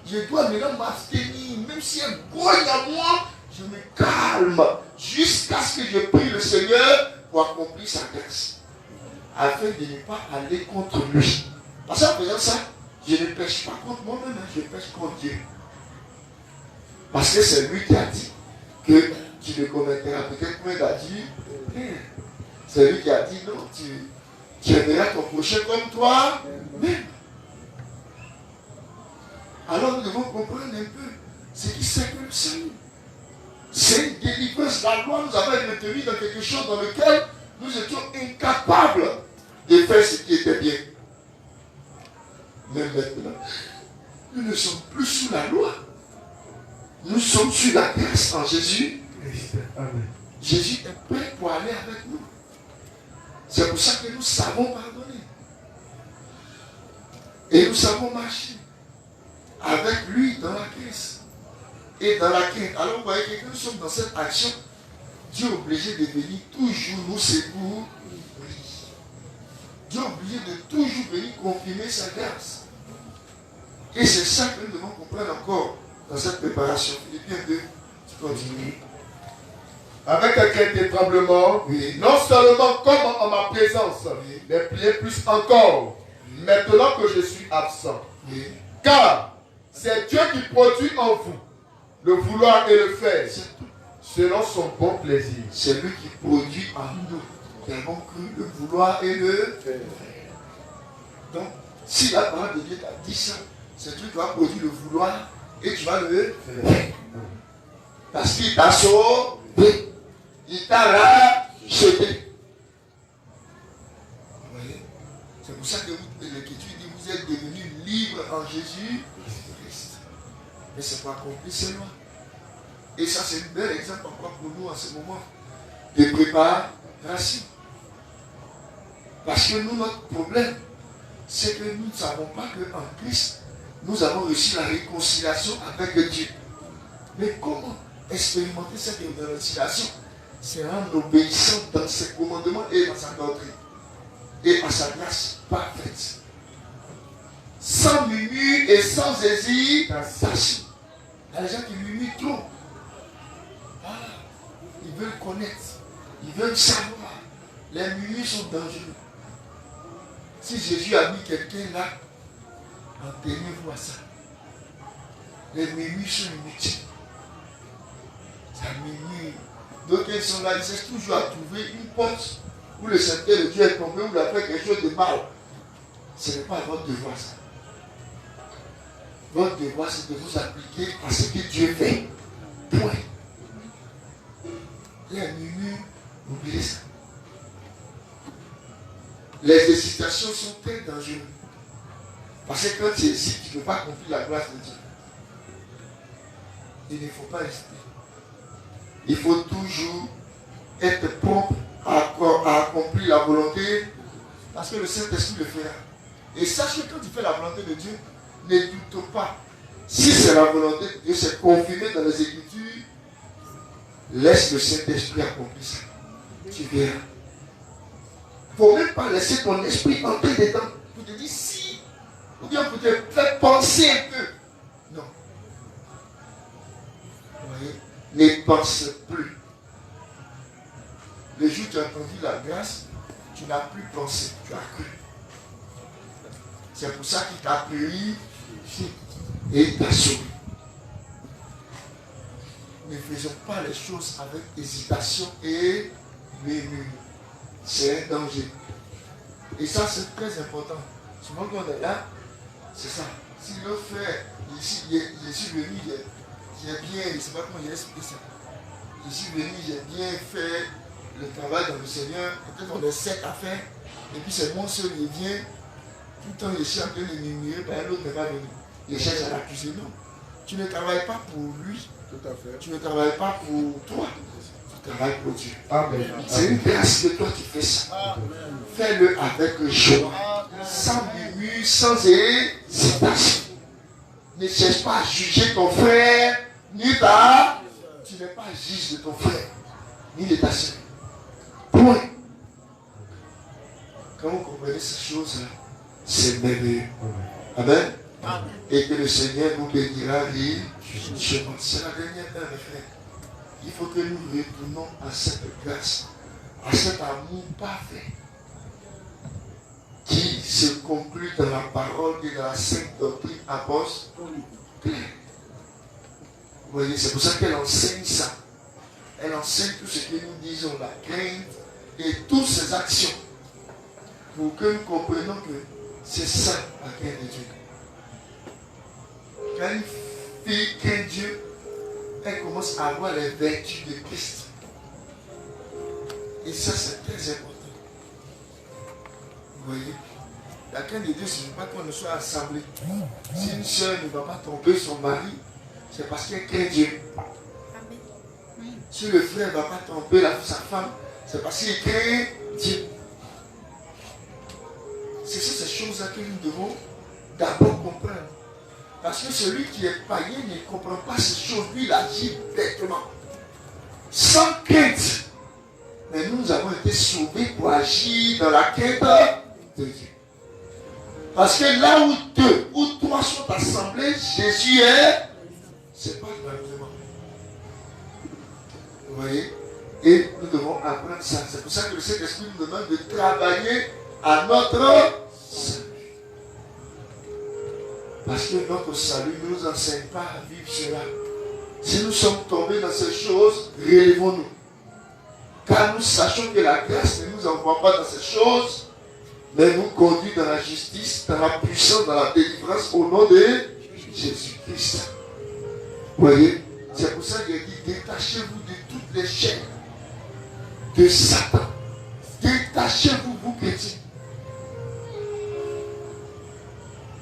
Je dois maintenant m'abstenir, même si elle grogne à moi, je me calme jusqu'à ce que je prie le Seigneur pour accomplir sa grâce. Afin de ne pas aller contre lui. Parce qu'en faisant ça, je ne pêche pas contre moi-même, je pêche contre Dieu. Parce que c'est lui qui a dit que tu le commettras. Peut-être qu'il a dit, c'est lui qui a dit non, tu aimeras ton prochain comme toi-même. Alors nous devons comprendre un peu ce qui c'est que le salut. C'est une délivrance. La loi nous avait maintenu dans quelque chose dans lequel nous étions incapables de faire ce qui était bien. Mais maintenant, nous ne sommes plus sous la loi. Nous sommes sous la grâce en Jésus. Amen. Jésus est prêt pour aller avec nous. C'est pour ça que nous savons pardonner. Et nous savons marcher avec lui dans la grâce et dans la crainte. Alors vous voyez que nous sommes dans cette action. Dieu est obligé de venir toujours nous secourir. Dieu est obligé de toujours venir confirmer sa grâce. Et c'est ça que nous devons comprendre encore dans cette préparation. Philippiens 2, tu continues. Avec un crainte et tremblement, oui. Non seulement comme en ma présence, oui. Mais plus encore, oui. Maintenant que je suis absent. Oui. Car c'est Dieu qui produit en vous le vouloir et le faire, selon son bon plaisir. C'est lui qui produit en nous, qui avons cru le vouloir et le faire. Donc, si la parole de Dieu t'a dit ça, c'est Dieu qui va produire le vouloir et tu vas le faire. Parce qu'il t'a sauvé. Il t'a racheté. Vous voyez? C'est pour ça que l'Écriture dit vous êtes devenus libres en Jésus-Christ. Mais c'est pour accomplir ces lois. Et ça, c'est un bel exemple encore pour nous en ce moment de préparation. Parce que nous, notre problème, c'est que nous ne savons pas qu'en Christ, nous avons reçu la réconciliation avec Dieu. Mais comment expérimenter cette réconciliation? C'est en obéissant dans ses commandements et dans sa doctrine. Et à sa grâce parfaite. Sans murmure et sans hésitation. Il y a des gens qui murmurent trop. Voilà. Ils veulent connaître. Ils veulent savoir. Les murmures sont dangereux. Si Jésus a mis quelqu'un là, atteignez-vous à ça. Les murmures sont inutiles. Ça murmure. Donc ils sont là, ils cherchent toujours à trouver une porte où le Seigneur de Dieu est tombé, où il a fait quelque chose de mal. Ce n'est pas votre devoir ça. Votre devoir c'est de vous appliquer à ce que Dieu fait. Point. Les murmures, oubliez ça. Les hésitations sont très dangereuses. Parce que quand tu hésites, tu ne peux pas accomplir la grâce de Dieu. Il ne faut pas hésiter. Il faut toujours être prompt à accomplir la volonté, parce que le Saint-Esprit le fera. Et sache que quand tu fais la volonté de Dieu, ne doute pas. Si c'est la volonté de Dieu, c'est confirmé dans les Écritures, laisse le Saint-Esprit accomplir ça. Tu verras. Il ne faut même pas laisser ton esprit entrer dedans pour te dire si, ou bien pour te faire penser un peu. Non. Vous voyez? Ne pense plus. Le jour où tu as entendu la grâce, tu n'as plus pensé, tu as cru. C'est pour ça qu'il t'a pris et il t'a sauvé. Ne faisons pas les choses avec hésitation et murmure. C'est un danger. Et ça, c'est très important. Souvent quand on est là, c'est ça. Si le frère, ici, je suis venu, j'ai bien, je ne sais pas comment j'ai expliqué ça. Je suis venu, j'ai bien fait le travail dans le Seigneur. Peut-être on est 7 à faire. Et puis c'est moi seul, il vient. Tout le temps, je suis en train de murmurer, l'autre n'est pas venu. Je cherche à l'accuser. Non. Tu ne travailles pas pour lui. Tout à fait. Tu ne travailles pas pour toi. Tu travailles pour Dieu. Amen. C'est une grâce que toi tu fais ça. Fais-le avec joie. Sans murmure, sans hésitation. Ne cherche pas à juger ton frère, ni ta. Tu n'es pas juge de ton frère, ni de ta soeur. Point. Quand vous comprenez ces choses-là, c'est merveilleux. Amen. Et que le Seigneur nous bénira richement. C'est la dernière heure, mes frères. Il faut que nous retournons à cette grâce, à cet amour parfait qui se conclut dans la parole et dans la sainte doctrine apostolique. Vous voyez, c'est pour ça qu'elle enseigne ça. Elle enseigne tout ce que nous disons, la crainte et toutes ces actions, pour que nous comprenions que c'est ça la crainte de Dieu. Quand une fille craint Dieu, elle commence à avoir les vertus de Christ. Et ça, c'est très important. Vous voyez, la crainte de Dieu, ce n'est pas qu'on ne soit assemblé. Si une soeur ne va pas tromper son mari, c'est parce qu'elle craint Dieu. Si le frère ne va pas tromper sa femme, c'est parce qu'il craint Dieu. C'est ces choses-là que nous devons d'abord comprendre. Parce que celui qui est païen ne comprend pas ces choses. Lui, il agit bêtement. Sans crainte. Mais nous avons été sauvés pour agir dans la crainte de Dieu. Parce que là où deux ou trois sont assemblés, Jésus est. C'est pas le gouvernement. Vous voyez? Et nous devons apprendre ça. C'est pour ça que le Saint-Esprit nous demande de travailler à notre salut. Parce que notre salut ne nous enseigne pas à vivre cela. Si nous sommes tombés dans ces choses, relevons-nous. Car nous sachons que la grâce ne nous envoie pas dans ces choses, mais nous conduit dans la justice, dans la puissance, dans la délivrance au nom de Jésus-Christ. Vous voyez? C'est pour ça qu'il dit, détachez-vous de toutes les chaînes de Satan. Détachez-vous, vous chrétiens.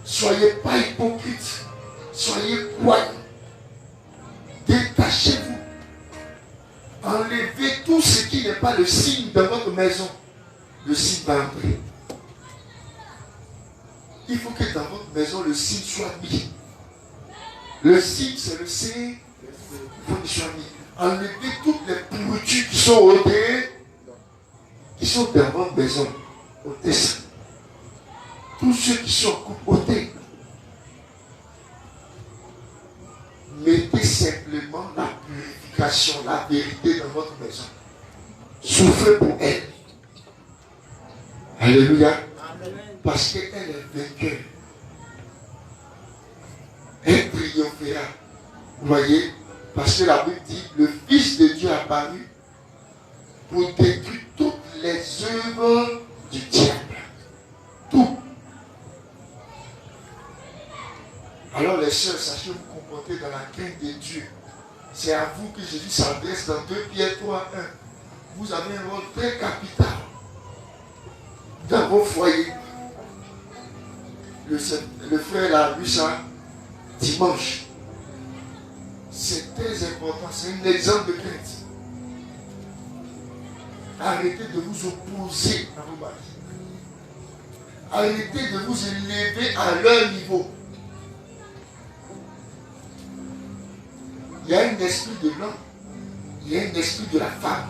Soyez pas hypocrites. Soyez croyants. Détachez-vous. Enlevez tout ce qui n'est pas le signe de votre maison. Le signe va entrer. Il faut que dans votre maison, le signe soit mis. Le signe, c'est le signe. Il faut qu'il soit mis. Enlevez toutes les pourritures qui sont ôtées, qui sont dans votre maison. Ôtez ça. Tous ceux qui sont ôtés. Mettez simplement la purification, la vérité dans votre maison. Souffrez pour elle. Alléluia. Parce qu'elle est vainqueur. Elle triomphera. Vous voyez? Parce que la Bible dit, le Fils de Dieu est apparu pour détruire toutes les œuvres du diable. Tout. Alors les sœurs, sachez vous comporter dans la crainte de Dieu. C'est à vous que Jésus s'adresse dans 2 Pierre 3:1. Vous avez un rôle très capital dans vos foyers. Le frère a vu ça dimanche. C'est très important, c'est un exemple de crainte. Arrêtez de vous opposer à vos maris. Arrêtez de vous élever à leur niveau. Il y a un esprit de l'homme, il y a un esprit de la femme.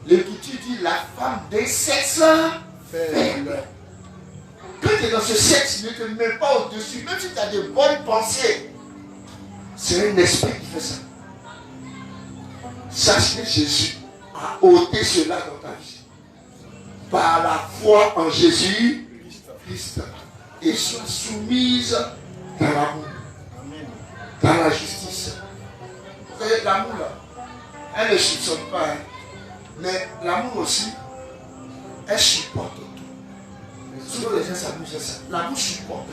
L'Écriture dit la femme des sexes faibles. Quand tu es dans ce sexe, ne te mets pas au-dessus, même si tu as de bonnes pensées. C'est un esprit qui fait ça. Sache que Jésus a ôté cela dans ta vie. par la foi en Jésus Christ et soient soumises dans l'amour, dans la justice. Vous voyez, l'amour là, elle ne soupçonne pas, hein. Mais l'amour aussi, elle supporte tout. Souvent les gens s'amusent à ça. L'amour supporte.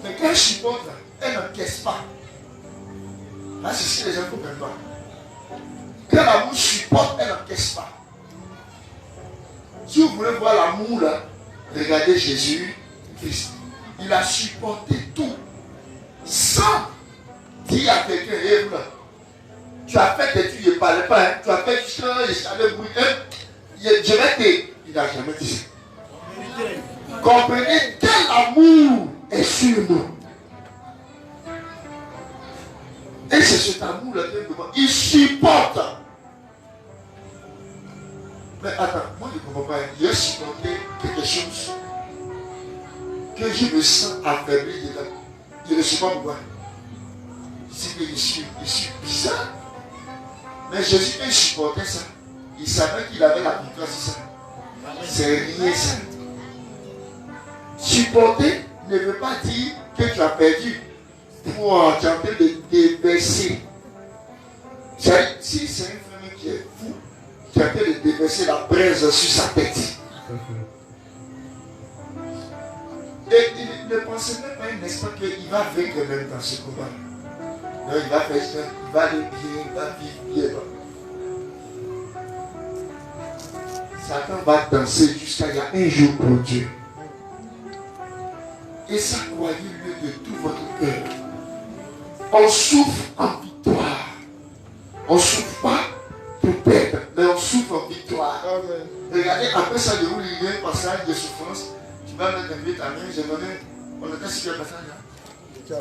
Mais quand elle supporte, elle n'encaisse pas. Là, c'est ce que les gens ne comprennent pas. Quand l'amour supporte, elle n'encaisse pas. Si vous voulez voir l'amour là, regardez Jésus Christ. Il a supporté tout sans dire à quelqu'un, hey, tu as fait des trucs, je ne parlais pas, hein. Tu as fait du chant, je bruit, hein. Je vais te. Il n'a jamais dit ça. Comprenez quel amour est sur nous. Et c'est cet amour là il supporte. Mais attends, moi je ne comprends pas. Il a supporté quelque chose que je me sens affaibli dedans. Je ne sais pas pourquoi. C'est que je suis bizarre. Mais Jésus, quand il supportait ça, il savait qu'il avait la victoire sur ça. C'est rien ça. Supporter ne veut pas dire que tu as perdu. Pour tu es en train de déverser. Si c'est une famille qui est fou, tu es en train de déverser la braise sur sa tête. Et il ne pensait même pas, n'est-ce pas, qu'il va vaincre même dans ce combat. Non, il va faire ça, il va aller bien, il va vivre bien. Satan va danser jusqu'à il y a un jour pour Dieu. Et ça, croyez-le de tout votre cœur. On souffre en victoire. On ne souffre pas pour perdre, mais on souffre en victoire. Amen. Regardez, après ça, je vous lis un passage de souffrance. Tu vas mettre un peu ta main, j'ai donné. On était sur le passage là.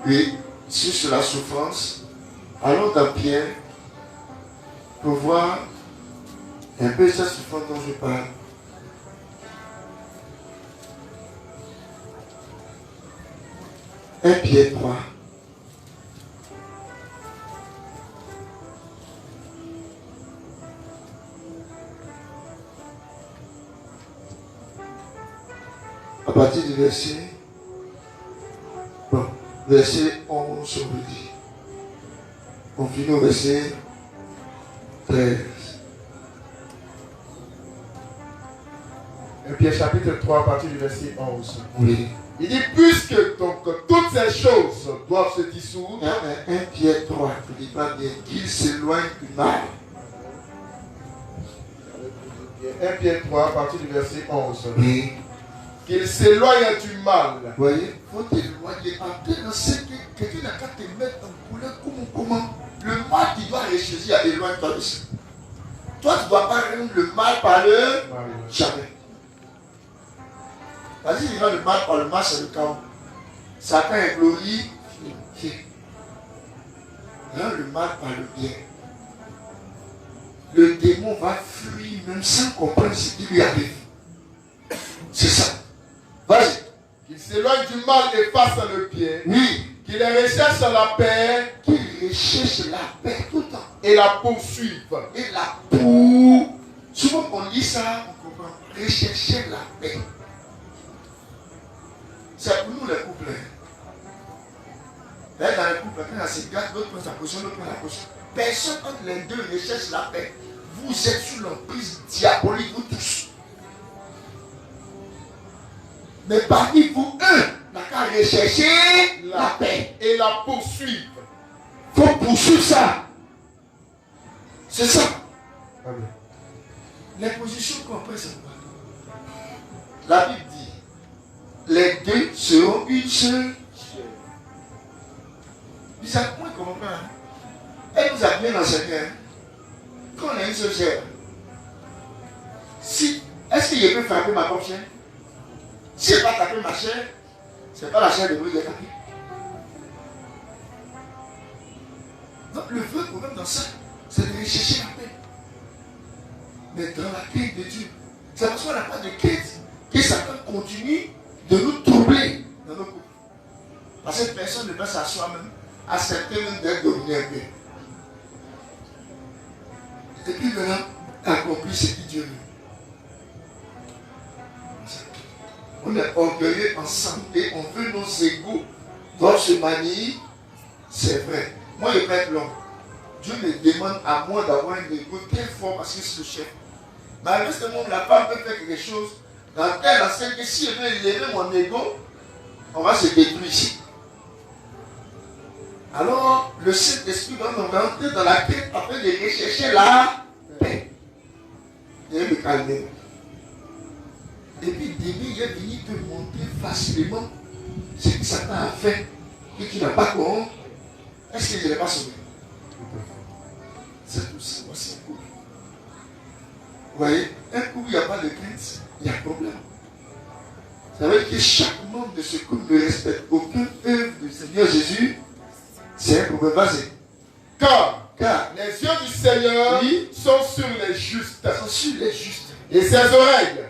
Oui, sur la souffrance. Allons dans Pierre pour voir un peu cette souffrance dont je parle. Un Pierre 3. À partir du verset 11, on vous dit. On finit au verset 13. 1 Pierre chapitre 3 à partir du verset 11. Oui. Il dit, puisque donc toutes ces choses doivent se dissoudre. 1 Pierre 3, je ne dis pas bien, qu'il s'éloigne du mal. 1 Pierre 3 à partir du verset 11. Oui. Qu'il s'éloigne du mal. Vous voyez, il faut t'éloigner. Entrer dans ce que quelqu'un n'a qu'à te mettre en couleur comment. Le mal qui doit réfléchir, éloigne-toi de ça. Toi, tu ne dois pas rendre le mal par le jamais. Vas-y, il rend le mal par le mal, c'est le chaos. Satan est glorifié. Rends le mal par le bien. Le démon va fuir même sans comprendre ce qui lui arrive. C'est ça. Vas-y. Qu'il s'éloigne du mal et fasse le bien. Oui. Qu'il recherche la paix. Qu'il recherche la paix tout le temps. Et la poursuive. Et la pour. Souvent on lit ça, on comprend. Rechercher la paix. C'est pour nous les couples. Là, dans les couples, quand on se garde, l'autre prend sa position, l'autre prend la position. Personne entre les deux recherche la paix. Vous êtes sous l'emprise diabolique, vous tous. Mais parmi vous, n'a qu'à rechercher la paix. Et la poursuivre. Il faut poursuivre ça. C'est ça. Amen. Les positions qu'on prend, c'est quoi? La Bible dit, les deux seront une seule chair. Vous avez moins comprendre. Elle nous a bien enseigné. Quand on a une seule chair, si, est-ce que je peux frapper ma propre chair? Si je ne vais pas taper ma chair, ce n'est pas la chair de Dieu qui est tapée. Donc le vrai problème dans ça, c'est de rechercher la paix. Mais dans la crainte de Dieu. C'est parce qu'on n'a pas de crainte que Satan continue de nous troubler dans nos couples. Parce que personne ne peut s'asseoir même, accepter même d'être dominé un peu. Et puis maintenant, accompli ce qui Dieu veut. On est orgueilleux ensemble et on veut nos égaux doivent se manier. C'est vrai. Moi, je peux être l'homme. Dieu me demande à moi d'avoir un égo très fort parce que c'est le chef. Mais avec ce monde, la femme peut faire quelque chose dans tel aspect que si je veux élever mon égo, on va se détruire ici. Alors, le Saint-Esprit va nous rentrer dans la tête afin de rechercher la paix. Et me calmer. Et puis, demain, il est venu te montrer facilement ce que Satan a fait et tu n'as pas compris. Est-ce que je ne l'ai pas sauvé? C'est tout ça. Voici un couple. Vous voyez, un couple, il n'y a pas de crainte, il y a problème. Ça veut dire que chaque membre de ce couple ne respecte aucune œuvre du Seigneur Jésus. C'est un problème. Vas-y. Car les yeux du Seigneur sont sur les justes. Sont sur les justes. Et ses oreilles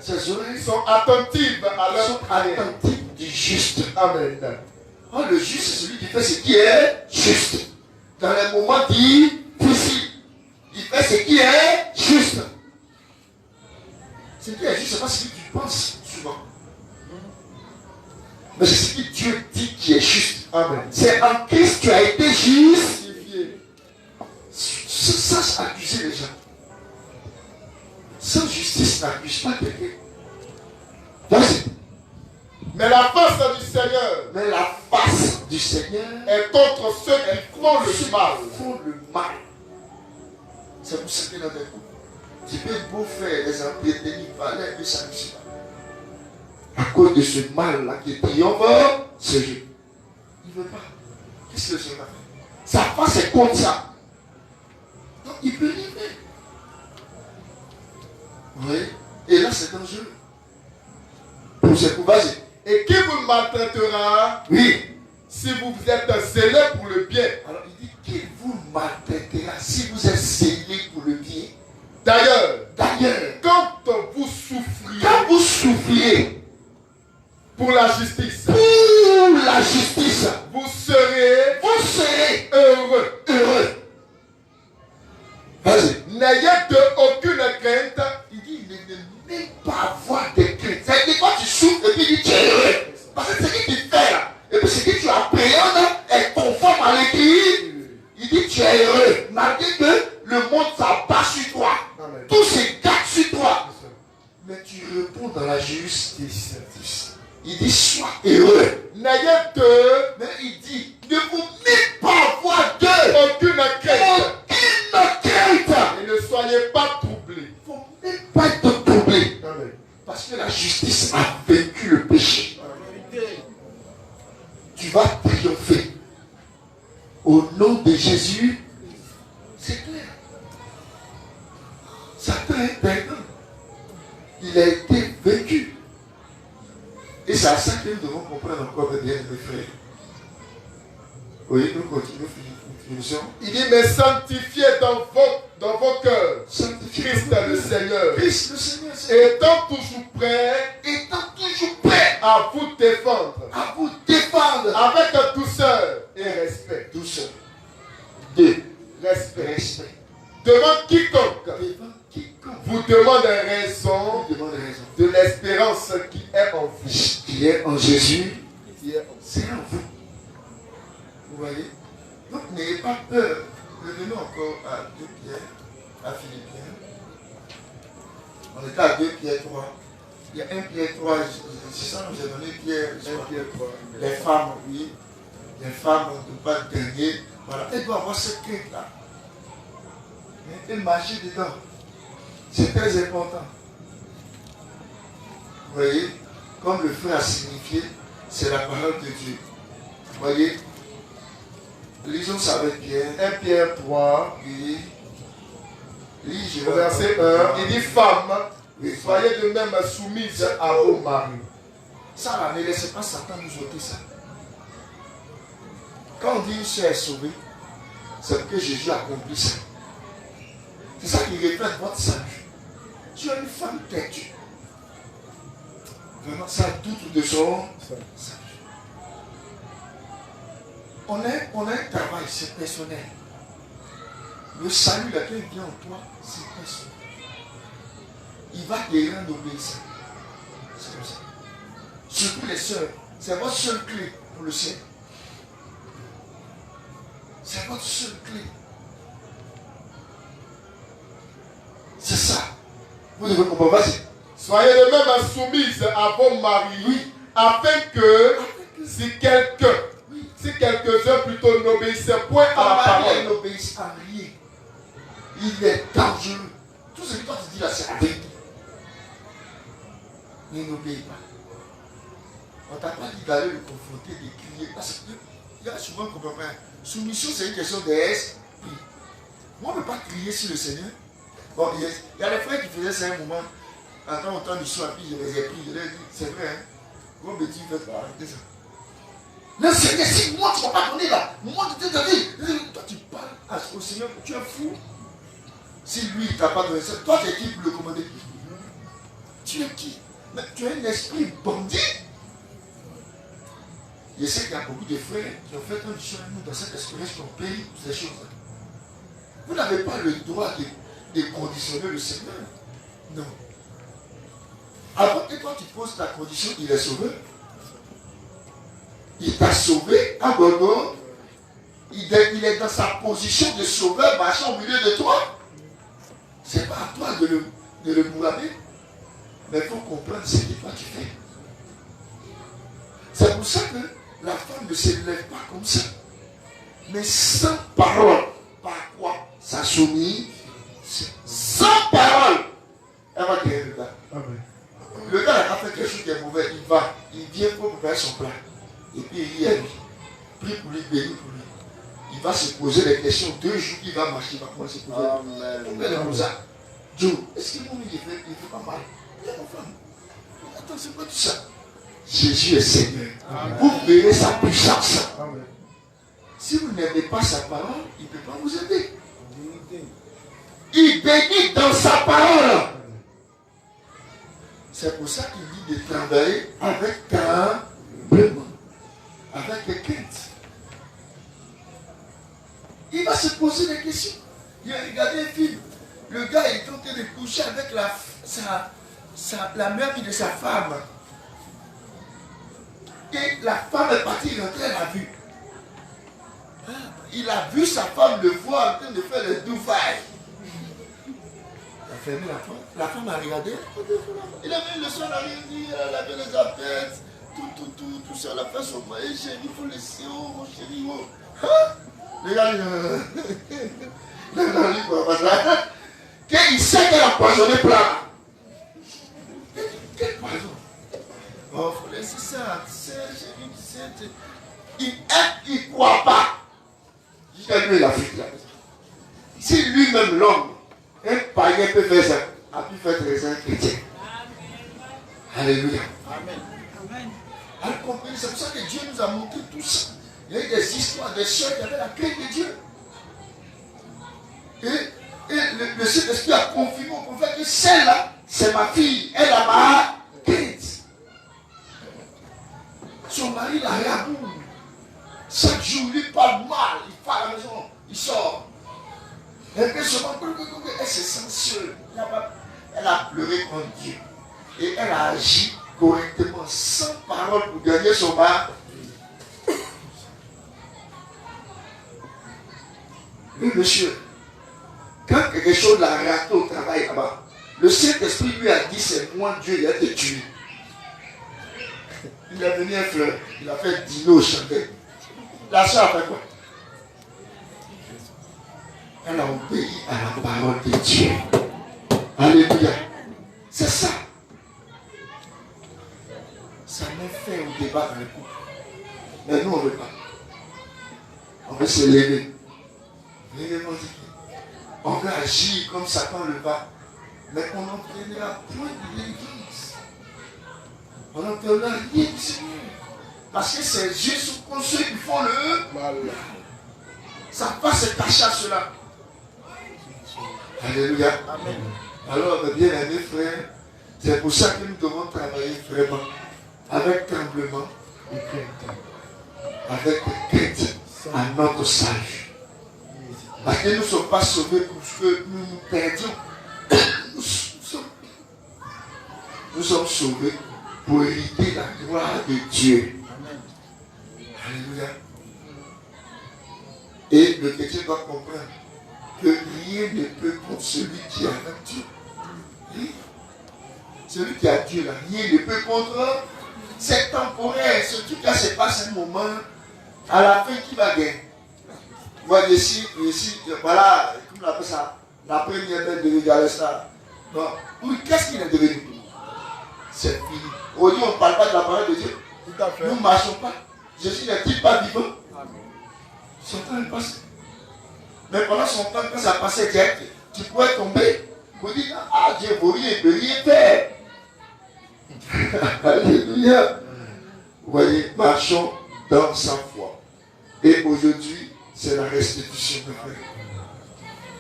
sont attentives à leur prière. attentives du juste. Amen. Oh, le juste, c'est celui qui fait ce qui est juste. Dans les moments difficiles, il fait ce qui est juste. Ce qui est juste, ce n'est pas ce que tu penses souvent. Mais c'est ce que Dieu dit qui est juste. Amen. C'est en Christ que tu as été justifié. Sans accuser les gens. Sans justice, n'accuse pas quelqu'un. Vas-y. Mais la face du Seigneur Mais la face du Seigneur est contre ceux qui font le mal. Font le mal. C'est pour ça que dans des couples, tu peux beau faire des entretenus valeurs de ça ne pas. À cause de ce mal-là qui triomphe, ce jeu. Il ne veut pas. Qu'est-ce que le Seigneur va faire? Sa face est contre ça. Donc il peut rien faire. Oui. Et là c'est dangereux. Pour ce coup, vas-y. Et qui vous maltraitera si vous êtes zélé pour le bien. Alors il dit qu'il vous maltraitera si vous êtes zélé pour le bien. D'ailleurs, quand vous souffriez pour la justice, vous serez heureux. Vas-y. N'ayez aucune crainte. Il dit, ne même pas avoir de crainte. C'est-à-dire quand tu souffres et puis il dit, tu es heureux. Parce que ce que tu fais là, et puis ce que tu appréhendes est conforme à l'écrit. Il dit, tu es heureux. Malgré que le monde s'abat sur toi. Amen. Tout se gâte sur toi. Mais tu réponds dans la justice. Il dit, sois heureux. Mais il dit, ne vous mettez pas avoir aucune crainte. Et ne soyez pas troublés. Il ne faut même pas être troublé. Amen. Parce que la justice a vaincu le péché. Tu vas triompher. Au nom de Jésus, c'est clair. Satan est vaincu. Il a été vaincu. Et c'est à ça que nous devons comprendre encore, bien mes frères. Oui, nous continuons. Il dit, mais sanctifiez dans vos cœurs Christ le Seigneur. Christ le Seigneur. Étant toujours prêt à vous défendre. Avec douceur et respect. Douceur. Respect. Devant quiconque vous demande raison de l'espérance qui est en vous. Qui est en Jésus. C'est en vous. Vous voyez? Donc n'ayez pas peur. Revenons encore à 2 Pierre, à Philippiens. On était à 2 Pierre 3. Il y a 1 Pierre 3, c'est ça que j'ai donné Pierre. 1 Pierre 3. Les femmes, oui. Les femmes ne doivent pas gagner. Voilà. Elles doivent avoir ce crainte-là. Et marcher dedans. C'est très important. Vous voyez, comme le frère a signifié, c'est la parole de Dieu. Vous voyez, lisons ça avec Pierre. 1 Pierre 3. Oui. Au verset 1, il dit, femmes, soyez de même soumises à vos maris. Ça là, ne laissez pas Satan nous ôter ça. Quand on dit une soeur est sauvée, c'est parce que Jésus a accompli ça. C'est ça qui reflète votre salut. Tu es une femme têtue. Vraiment, ça doute de son salut. On a un travail, c'est personnel. Le salut, laquelle vient en toi, c'est personnel. il va te rendre obéissant. C'est comme ça. Surtout les sœurs, c'est votre seule clé pour le ciel. C'est votre seule clé. C'est ça. Vous devez comprendre. Vas-y. Soyez de même soumises à vos maris, Oui. afin que si quelques-uns plutôt n'obéissaient point à la Il parole, n'obéit à rien. Il est dangereux. Tout ce que toi tu dis là, c'est la vérité. Mais il n'obéit pas. On ne t'a pas dit d'aller le confronter, de crier. Parce qu'il y a souvent un comportement. Soumission, c'est une question d'esprit. Moi, on ne peut pas crier sur le Seigneur. Bon, il y a les frères qui faisaient ça un moment. En temps du soir, puis je les ai pris. Je leur ai dit, c'est vrai, hein. Gros bêtise, faites pas, arrêtez ça. Le Seigneur, si moi tu ne vas pas donner là, moi tu te dis, toi tu parles au Seigneur, tu es fou. Si lui il t'a pas donné ça, toi tu es qui pour le commander? Tu es qui? Mais tu as un esprit bandit. Je sais qu'il y a beaucoup de frères qui ont fait un mission à nous dans cette expérience qui ont payé toutes ces choses. Vous n'avez pas le droit de conditionner le Seigneur. Non. Avant que toi tu poses ta condition, il est sauvé. Il t'a sauvé à Gogo. Il est dans sa position de sauveur marchant au milieu de toi. Ce n'est pas à toi de le blâmer. Mais il faut comprendre ce que toi tu fais. C'est pour ça que la femme ne se lève pas comme ça. Mais sans parole. Par quoi? Sa soumise. Sans parole. Elle va créer le gars. Amen. Le gars a fait quelque chose qui est mauvais. Il vient pour préparer son plat. Et puis il y a lui. Prie pour lui, béni pour lui. Il va se poser les questions. 2 jours qu'il va marcher, il va commencer à se poser. Amen. Comme ça. Joe, est-ce que mon il fait pas mal? Il y a mon femme. Attends, c'est quoi tout ça? Jésus est Seigneur. Vous verrez sa puissance. Amen. Si vous n'aimez pas sa parole, il ne peut pas vous aider. Il bénit dans sa parole. C'est pour ça qu'il dit de travailler avec tremblement, avec crainte. Il va se poser des questions. Il a regardé un film. Le gars est tenté de coucher avec la meilleure amie de sa femme. Et la femme est partie rentrer, elle a vu. Il a vu sa femme le voir en train de faire le doufaille. Il a fermé la porte. La femme a regardé. Il a vu le soir, elle n'a rien dit. Elle avait les appels. Tout ça. Elle a fait son mari. Chérie, il faut laisser. Oh, mon chéri. Oh. Hein? Les gars, il sait qu'elle a poisonné plat. Quel poison? Oh, il faut laisser ça. Tu sais, chérie, tu sais. Il ne croit pas. Jusqu'à lui, il a fait là. Si lui-même, l'homme, un païen peut faire ça, a pu faire très un chrétien. Alléluia. Amen. Alors, comprenez, c'est pour ça que Dieu nous a montré tout ça. Il y a eu des histoires de sœurs qui avaient la crainte de Dieu. Et le Saint-Esprit a confirmé au prophète que celle-là, c'est ma fille. Elle a ma crainte. Son mari la raboule. Chaque jour, il lui parle mal. Il part à la maison. Il sort. Et puis, elle se sent seule. Elle a pleuré contre Dieu. Et elle a agi correctement, sans parole, pour gagner son mari. Oui, monsieur, quand quelque chose l'a raté au travail là-bas, le Saint-Esprit lui a dit, c'est moi Dieu, il a te tué. Il a venu un fleur, il a fait dîner au chanteur. La soeur a fait quoi? Elle a obéi à la parole de Dieu. Alléluia. C'est ça. Ça met fin au débat dans le couple. Mais nous, on ne veut pas. On veut se lever. On veut agir comme Satan le va. Mais on n'entraînera point de l'église. On n'entraînera rien du Seigneur. Parce que c'est Jésus pour ceux qui font le mal. Ça va se cacher à cela. Alléluia. Amen. Alors, mes bien-aimés frères, c'est pour ça que nous devons travailler vraiment avec tremblement et crainte. Avec crainte à notre sage. Parce que nous ne sommes pas sauvés pour que nous nous perdions. nous sommes sauvés pour hériter la gloire de Dieu. Alléluia. Et le chrétien doit comprendre que rien ne peut contre celui qui a Dieu. Oui. Celui qui a Dieu là, rien ne peut contre. C'est temporaire. Ce truc-là se passe un moment. À la fin, qui va gagner? Moi, ici, voilà, comment on appelle ça? La première belle de regarder ça. Non. Oui, qu'est-ce qu'il est devenu pour nous? C'est fini. Aujourd'hui, on ne parle pas de la parole de Dieu. Tout à fait. Nous ne marchons pas. Jésus n'est-il pas vivant? Son temps est passé. Mais pendant son temps, quand ça passait, tu pouvais tomber. Vous dites, ah Dieu, vous ne peut rien faire. Alléluia. Vous voyez, marchons dans sa foi. Et aujourd'hui, c'est la restitution de frère.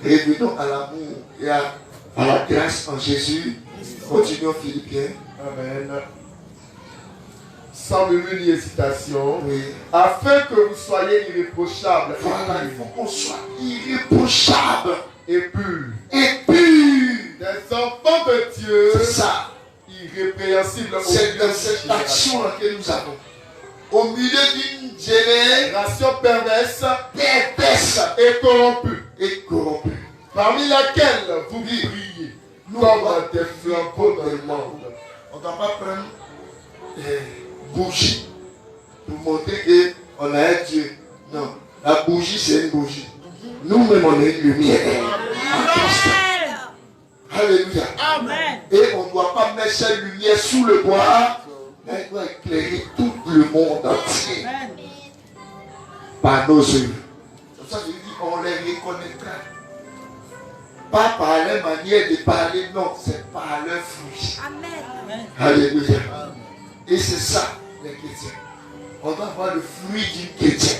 Revenons à l'amour et à la grâce en Jésus. Continuons Philippiens. Amen. Sans murmure ni hésitation, Oui. afin que vous soyez irréprochables Voilà, il faut qu'on soit irréprochable et purs, et pur. des enfants de Dieu, C'est ça. irrépréhensibles au C'est milieu dans d'une cette génération action que nous avons. Au milieu d'une génération perverse perverse et corrompue, et corrompue. parmi laquelle vous brillez comme des flambeaux dans le monde. On ne doit pas prendre des bougies pour montrer qu'on a un Dieu. Non, la bougie c'est une bougie. Nous-mêmes on est une lumière. Alléluia. Amen. Et on ne doit pas mettre cette lumière sous le bois. Elle doit éclairer tout le monde entier. Par nos œuvres. Comme ça, je dis, on les reconnaîtra. Pas par leur manière de parler, non, c'est par leur fruit. Amen. Alléluia. Et c'est ça, les chrétiens. On doit avoir le fruit du chrétien.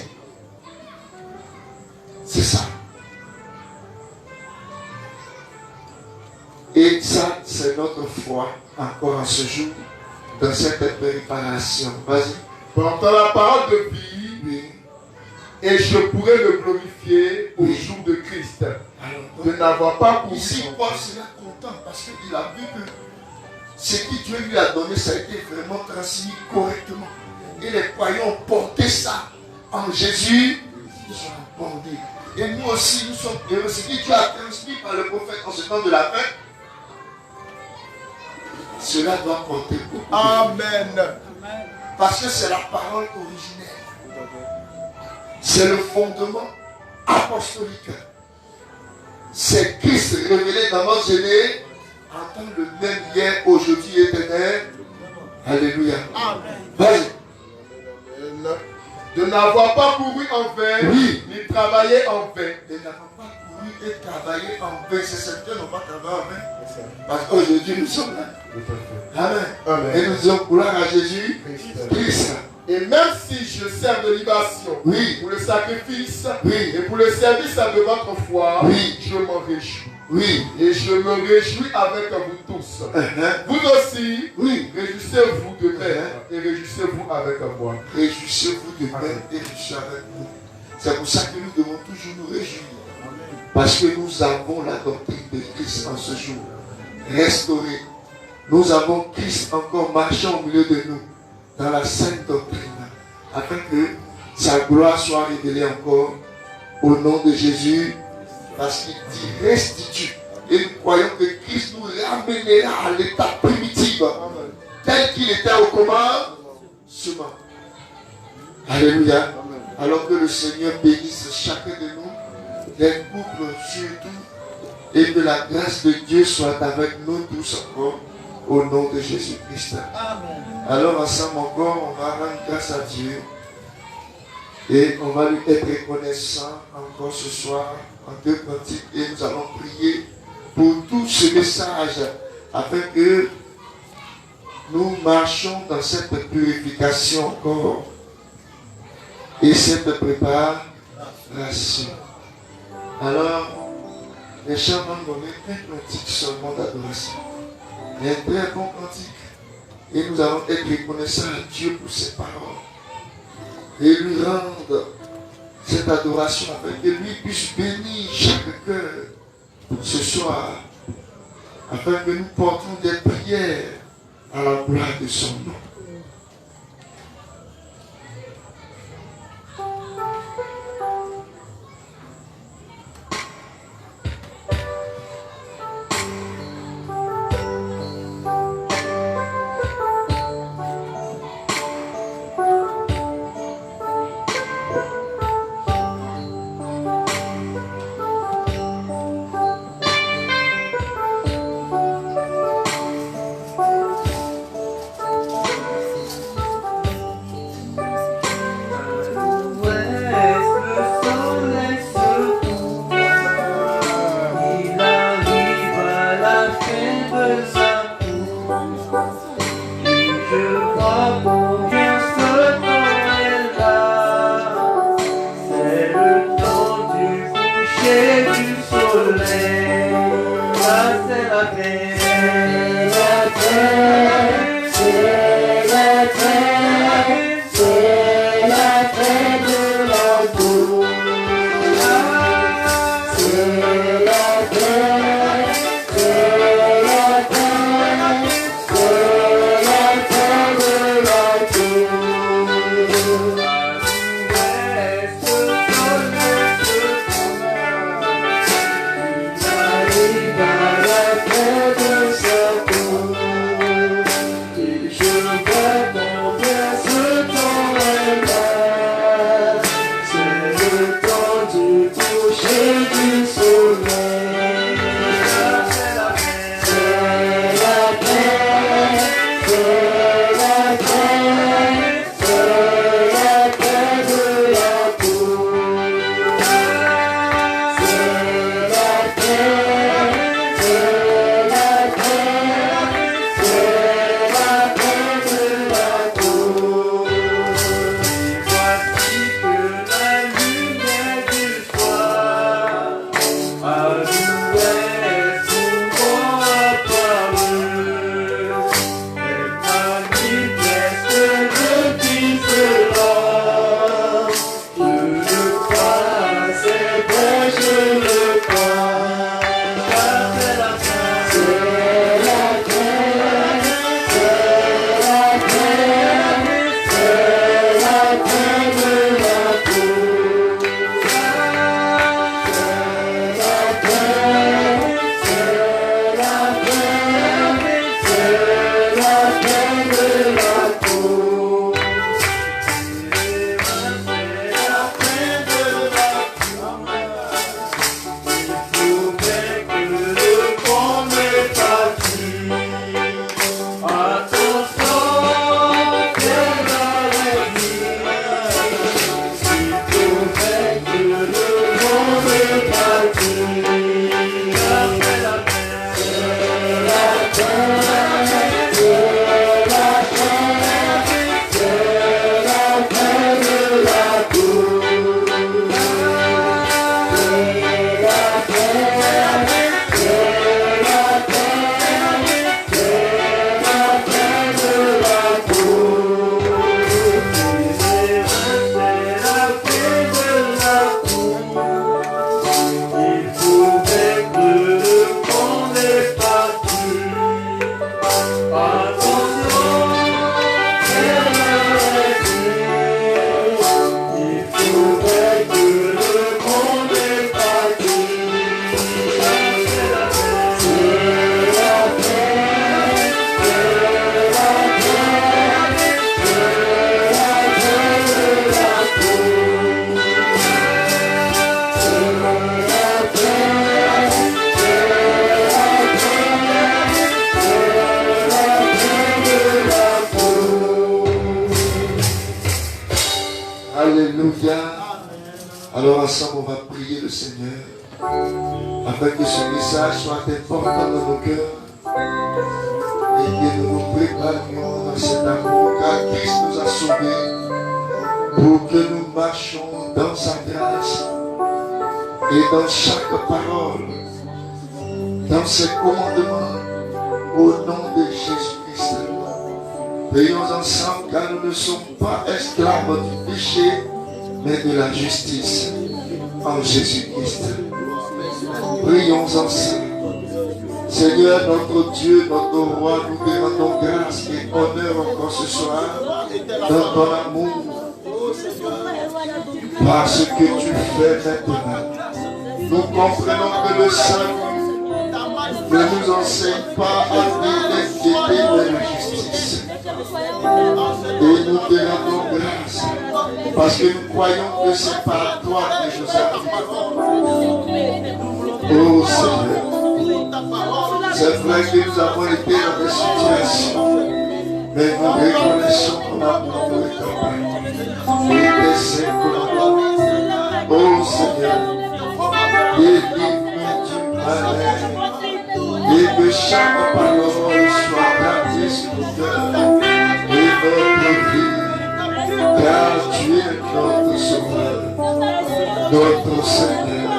C'est ça. Et ça, c'est notre foi, encore en ce jour, dans cette préparation. Vas-y. Portant la parole de vie, Oui. et je pourrai le glorifier au jour de Christ. Alors, De n'avoir pas couru. ici, Paul sera content parce qu'il a vu que ce que Dieu lui a donné, ça a été vraiment transmis correctement. Et les croyants ont porté ça en Jésus. Ils sont abondés. Et nous aussi, nous sommes heureux. Ce que Dieu a transmis par le prophète en ce temps de la fin, cela doit porter beaucoup. Amen. Parce que c'est la parole originelle. C'est le fondement apostolique. C'est Christ révélé dans notre génie en tant que le même hier, aujourd'hui et éternel. Alléluia. Vas-y. De n'avoir pas couru en vain, Oui. ni travaillé en vain. Et n'avons pas couru et travaillé en vain. C'est certains n'ont pas travaillé en vain. Parce qu'aujourd'hui nous sommes là. Amen. Amen. Et nous disons gloire à Jésus Christ. Et même si je sers de libation Oui. pour le sacrifice Oui. et pour le service de votre foi, Oui. je m'en réjouis. Oui. Et je me réjouis avec vous tous. Vous aussi, Oui. réjouissez-vous de même et réjouissez-vous avec moi. Réjouissez-vous de même et réjouissez avec nous. C'est pour ça que nous devons toujours nous réjouir. Parce que nous avons la doctrine de Christ en ce jour. Restaurée. Nous avons Christ encore marchant au milieu de nous dans la sainte doctrine. Afin que sa gloire soit révélée encore au nom de Jésus. Parce qu'il dit restitue. Et nous croyons que Christ nous ramènera à l'état primitif. Tel qu'il était au commencement. Alléluia. Alors que le Seigneur bénisse chacun de nous, les couples surtout, et que la grâce de Dieu soit avec nous tous encore, au nom de Jésus-Christ. Alors ensemble encore, on va rendre grâce à Dieu et on va lui être reconnaissant encore ce soir en 2 cantiques et nous allons prier pour tout ce message afin que nous marchions dans cette purification encore et cette préparation. Alors, les chants vont donner un cantique seulement d'adoration. Il y a un très bon cantique. Et nous allons être reconnaissants à Dieu pour ses paroles. Et lui rendre cette adoration afin que lui puisse bénir chaque cœur ce soir. Afin que nous portions des prières à la gloire de son nom. Alors ensemble, on va prier le Seigneur afin que ce message soit important dans nos cœurs et que nous nous préparions dans cet amour car Christ nous a sauvés pour que nous marchions dans sa grâce et dans chaque parole, dans ses commandements, au nom de Jésus-Christ. Prions ensemble car nous ne sommes pas esclaves du péché, mais de la justice en Jésus-Christ. Prions ensemble. Seigneur, notre Dieu, notre roi, nous te rendons grâce honneur encore ce soir dans ton amour. Parce que tu fais maintenant. Nous comprenons que le salut ne nous enseigne pas à délecter de la justice. Et nous te rendons grâce. Parce que nous croyons que c'est par toi que nous avons. Oh Seigneur. C'est vrai que nous avons été dans des situations. Mais nous reconnaissons ton amour pour ton Père. Et tes saints collaborateurs. Oh Seigneur. Délivre-nous du malheur. Et que chaque parole soit gardée sur nos cœurs et notre vie. Car tu es notre Sauveur, notre Seigneur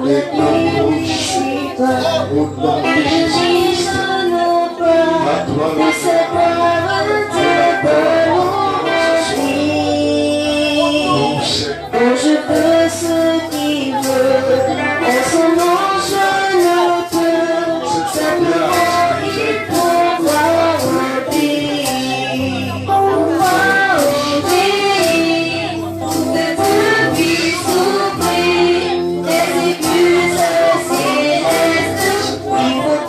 et notre chute. Au nom de Jésus-Christ. À toi le Je peux ce qu'il veut, en son nom je ne peux, simplement il pourra obéir, que depuis s'ouvrir les écluses célestes, il faut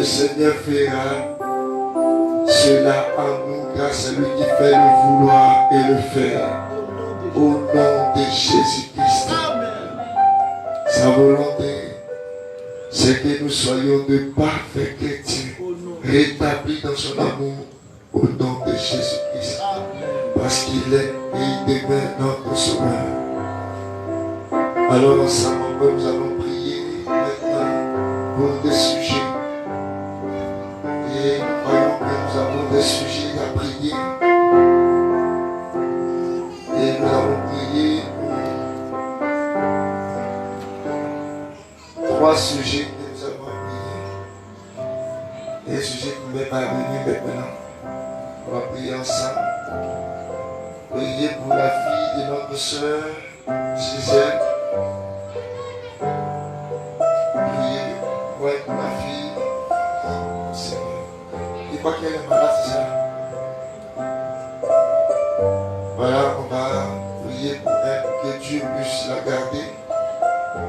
Seigneur fera cela en nous, car c'est lui qui fait le vouloir et le faire. Au nom de Jésus-Christ. Sa volonté, c'est que nous soyons de parfaits chrétiens, rétablis dans son amour, au nom de Jésus-Christ. Parce qu'il est et il demeure notre Sauveur. Alors ensemble, nous allons prier maintenant pour des sujets. Et nous croyons que nous avons des sujets à prier. Et nous allons prier pour 3 sujets que nous avons priés. Des sujets qui ne vont pas venir maintenant. On va prier ensemble. Priez pour la fille de notre sœur Gisèle. Priez pour la fille. Je crois qu'elle est malade, c'est ça. Voilà, on va prier pour elle, que Dieu puisse la garder.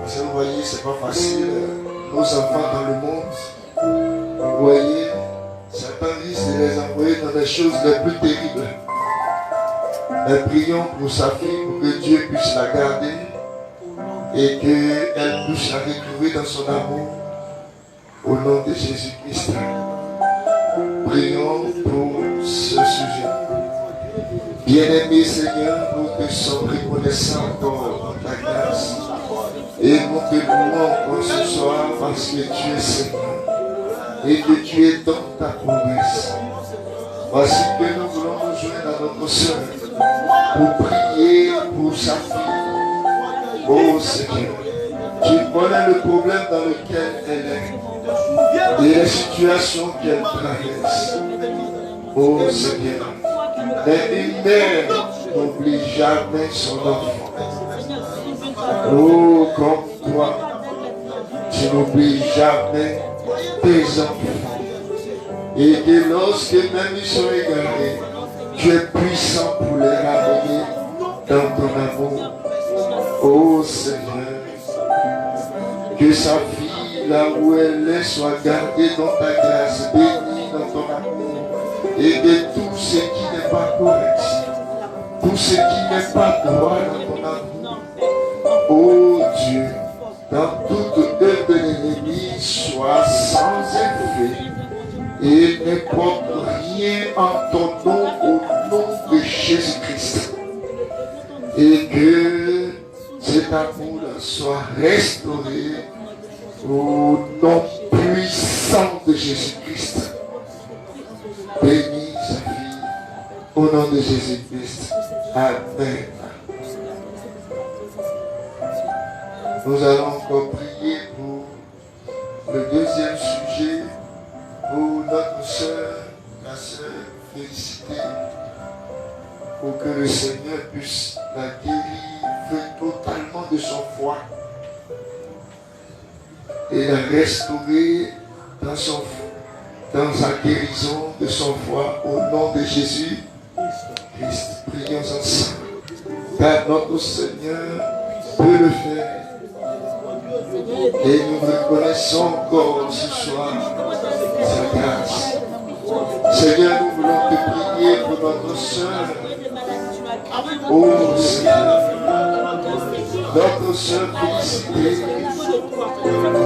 Parce que vous voyez, c'est pas facile. Nos enfants dans le monde, vous voyez, c'est des choses les plus terribles. Mais prions pour sa fille, pour que Dieu puisse la garder et qu'elle puisse la retrouver dans son amour. Au nom de Jésus-Christ. Prions pour ce sujet. Bien-aimé Seigneur, nous te sommes reconnaissants pour ta grâce. Et nous te louons encore ce soir parce que tu es Seigneur. Et que tu es dans ta promesse. Voici que nous voulons nous joindre à notre soeur pour prier pour sa fille. Oh Seigneur, tu connais le problème dans lequel elle est et les situations qu'elle traverse. Oh Seigneur, mais une mère n'oublie jamais son enfant. Oh, comme toi, tu n'oublies jamais tes enfants. Et que lorsque même ils sont égarés, tu es puissant pour les ramener dans ton amour. Oh Seigneur, que sa fille, là où elle est, soit gardée dans ta grâce, bénie dans ton amour. Et que tout ce qui n'est pas correct, tout ce qui n'est pas droit dans ton amour, oh Dieu, dans toute œuvre de l'ennemi, soit sans effet. Et ne porte rien en ton nom au nom de Jésus-Christ. Et que cet amour soit restauré au nom puissant de Jésus-Christ. Bénis sa fille au nom de Jésus-Christ. Amen. Nous allons encore prier pour le deuxième sujet. Pour notre soeur, la soeur Félicité, pour que le Seigneur puisse la guérir totalement de son foie et la restaurer dans sa guérison de son foie au nom de Jésus Christ. Prions ensemble, car notre Seigneur peut le faire. Et nous reconnaissons encore ce soir sa grâce. Seigneur, nous voulons te prier pour notre soeur. Oh Seigneur, notre soeur Félicité.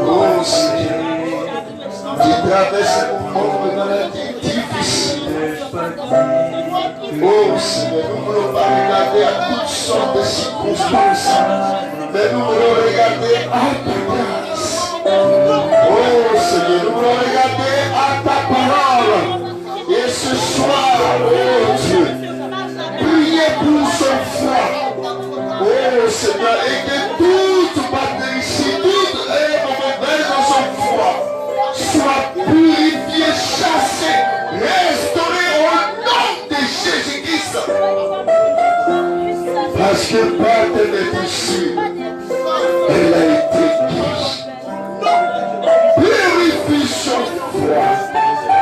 Oh Seigneur, qui traverse un moment de maladie difficile. Oh Seigneur, nous ne voulons pas regarder à toutes sortes de circonstances, mais nous voulons regarder à ta grâce. Oh Seigneur, nous voulons regarder à ta parole. Et ce soir, oh Dieu, priez pour son foi. Oh Seigneur, et que toute bactérie, toute mauvaise dans son foie soit purifiée, chassée, restaurée au nom de Jésus-Christ. Parce que par tes blessures, elle a été guérie. Purifie son foie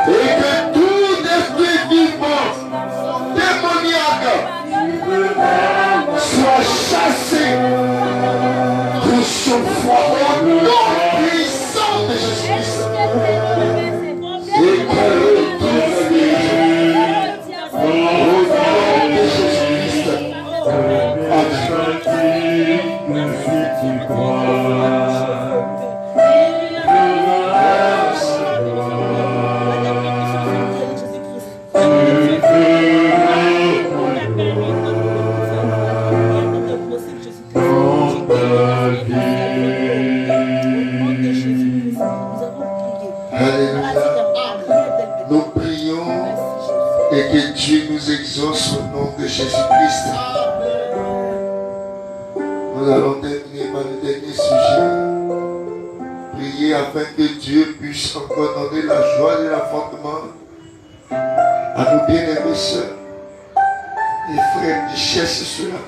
et que tout esprit vivant, démoniaque, soit chassé de son foie au nom puissant de Jésus-Christ. Et qu'elle retrouve au nom de Jésus-Christ. Nous prions et que Dieu nous exauce au nom de Jésus-Christ. Nous allons terminer par le dernier sujet. Prier afin que Dieu puisse encore donner la joie et l'enfantement à nos bien-aimés sœurs et frères qui cherchent cela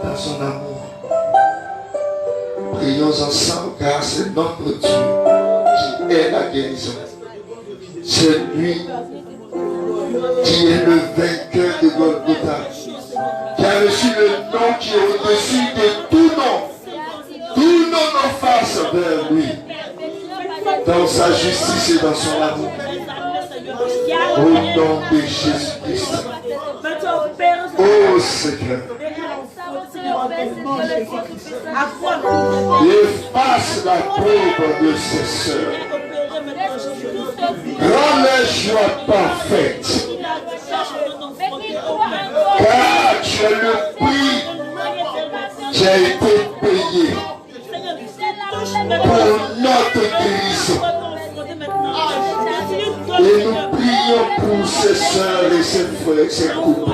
dans son amour. Prions ensemble car c'est notre Dieu qui est la guérison. C'est lui qui est le vainqueur de Golgotha, qui a reçu le nom qui est au-dessus de tout nom. Tout nom en face vers lui, dans sa justice et dans son amour. Au nom de Jésus-Christ. Oh Seigneur. Efface la pauvre de ses sœurs. Rends les joies parfaites. Car tu es le prix qui a été payé pour notre guérison. Et nous prions pour ses sœurs et ses frères, ses couples,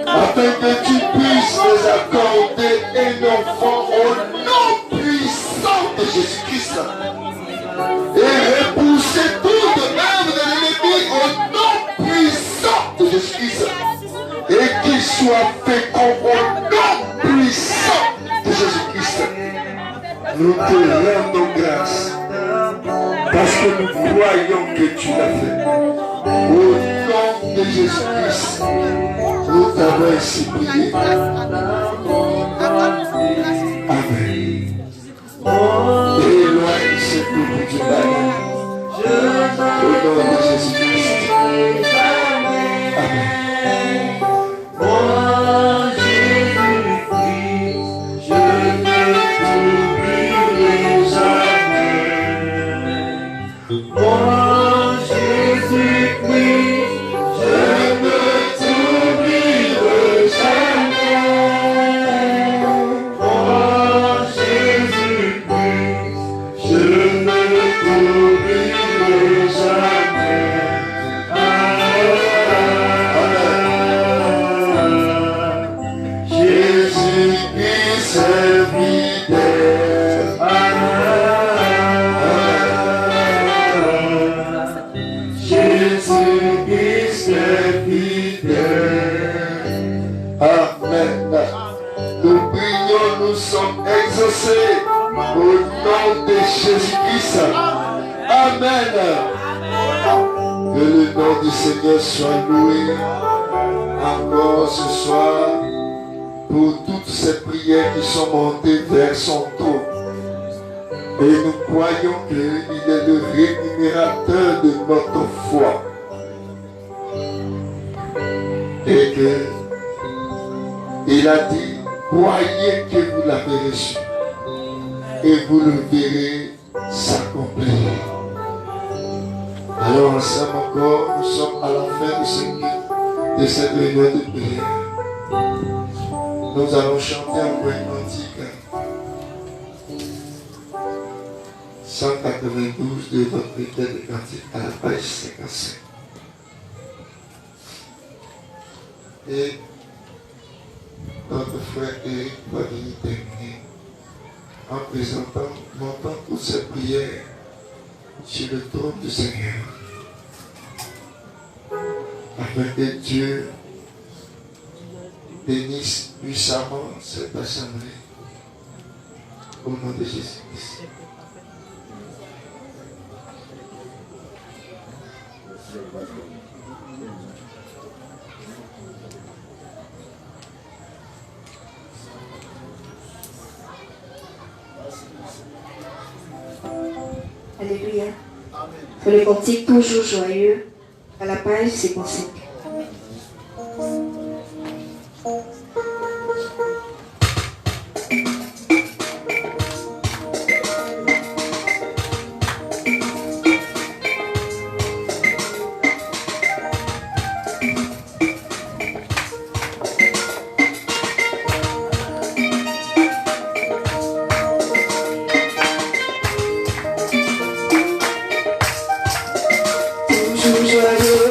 afin que tu puisses les accorder un enfant au nom puissant de Jésus-Christ et repousser toute œuvre de l'ennemi au nom puissant de Jésus-Christ et qu'il soit fécond au nom puissant de Jésus-Christ. Nous te rendons grâce parce que nous croyons que tu l'as fait. Au nom de Jésus-Christ, nous t'avons ainsi prié. Amen. Éloigne ce couple du mal. Au nom de Jésus-Christ. Amen. Au nom de Jésus-Christ. Amen. Que le nom du Seigneur soit loué encore ce soir pour toutes ces prières qui sont montées vers son trône. Et nous croyons qu'il est le rémunérateur de notre foi. Et qu'il a dit, croyez que vous l'avez reçu. Et vous le verrez s'accomplir. Alors ensemble encore, nous sommes à la fin de cette réunion de prière. Nous allons chanter encore un cantique 192 de votre requête de cantique à la page 55. Et notre frère Eric va venir terminer en présentant, montant toutes ces prières sur le trône du Seigneur, afin que Dieu bénisse puissamment cette assemblée au nom de Jésus-Christ. Alléluia. Pour le cantique toujours joyeux, à la page 55. Toujours joyeux,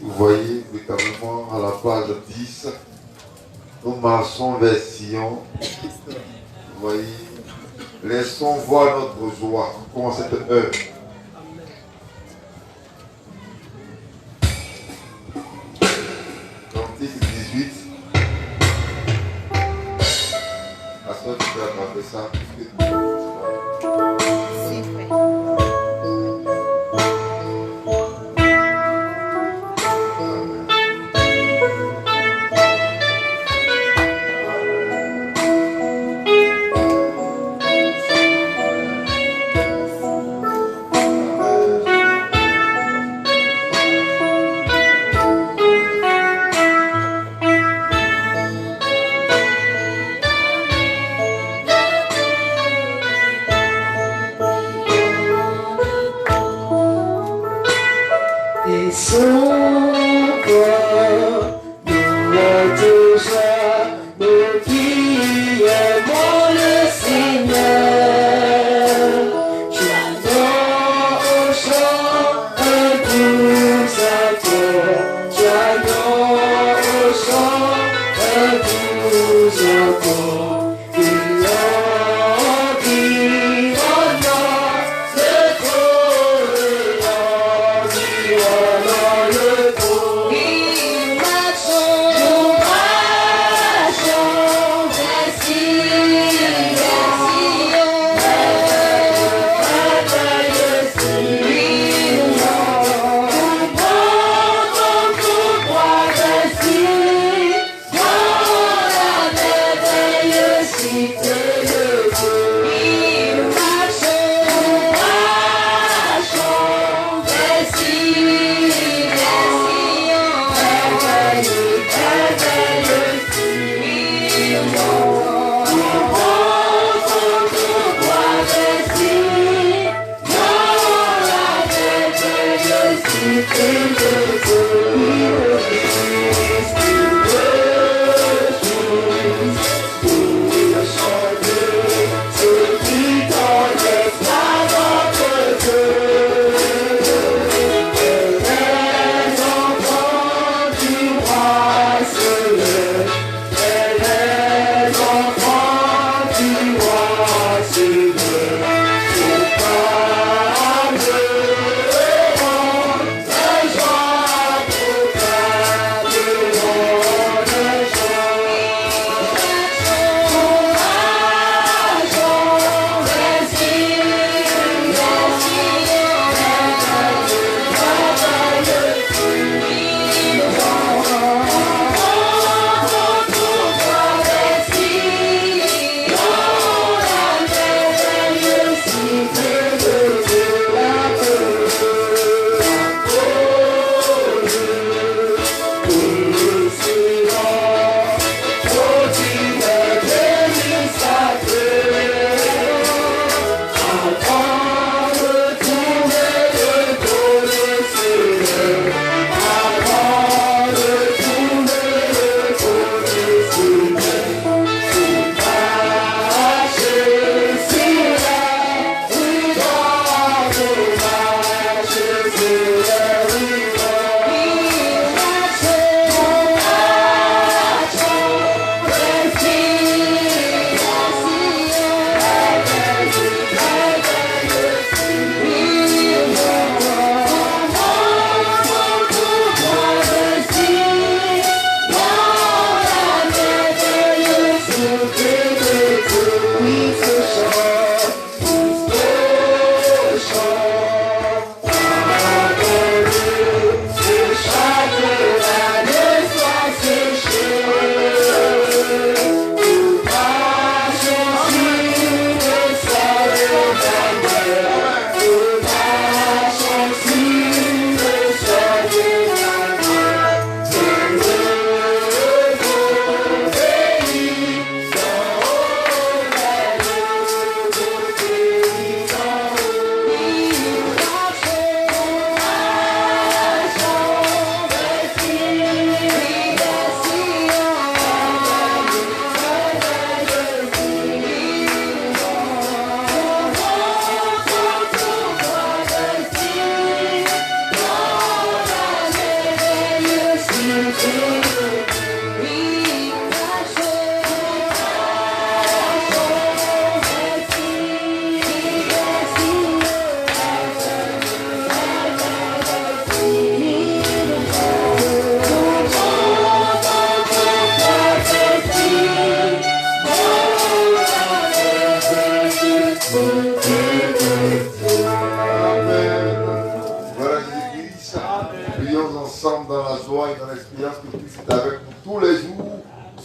Vous voyez, littéralement à la page 10, nous marchons vers Sion. Vous voyez, laissons voir notre joie pendant cette heure. Cantique 18. À ce que tu peux attraper ça. Joie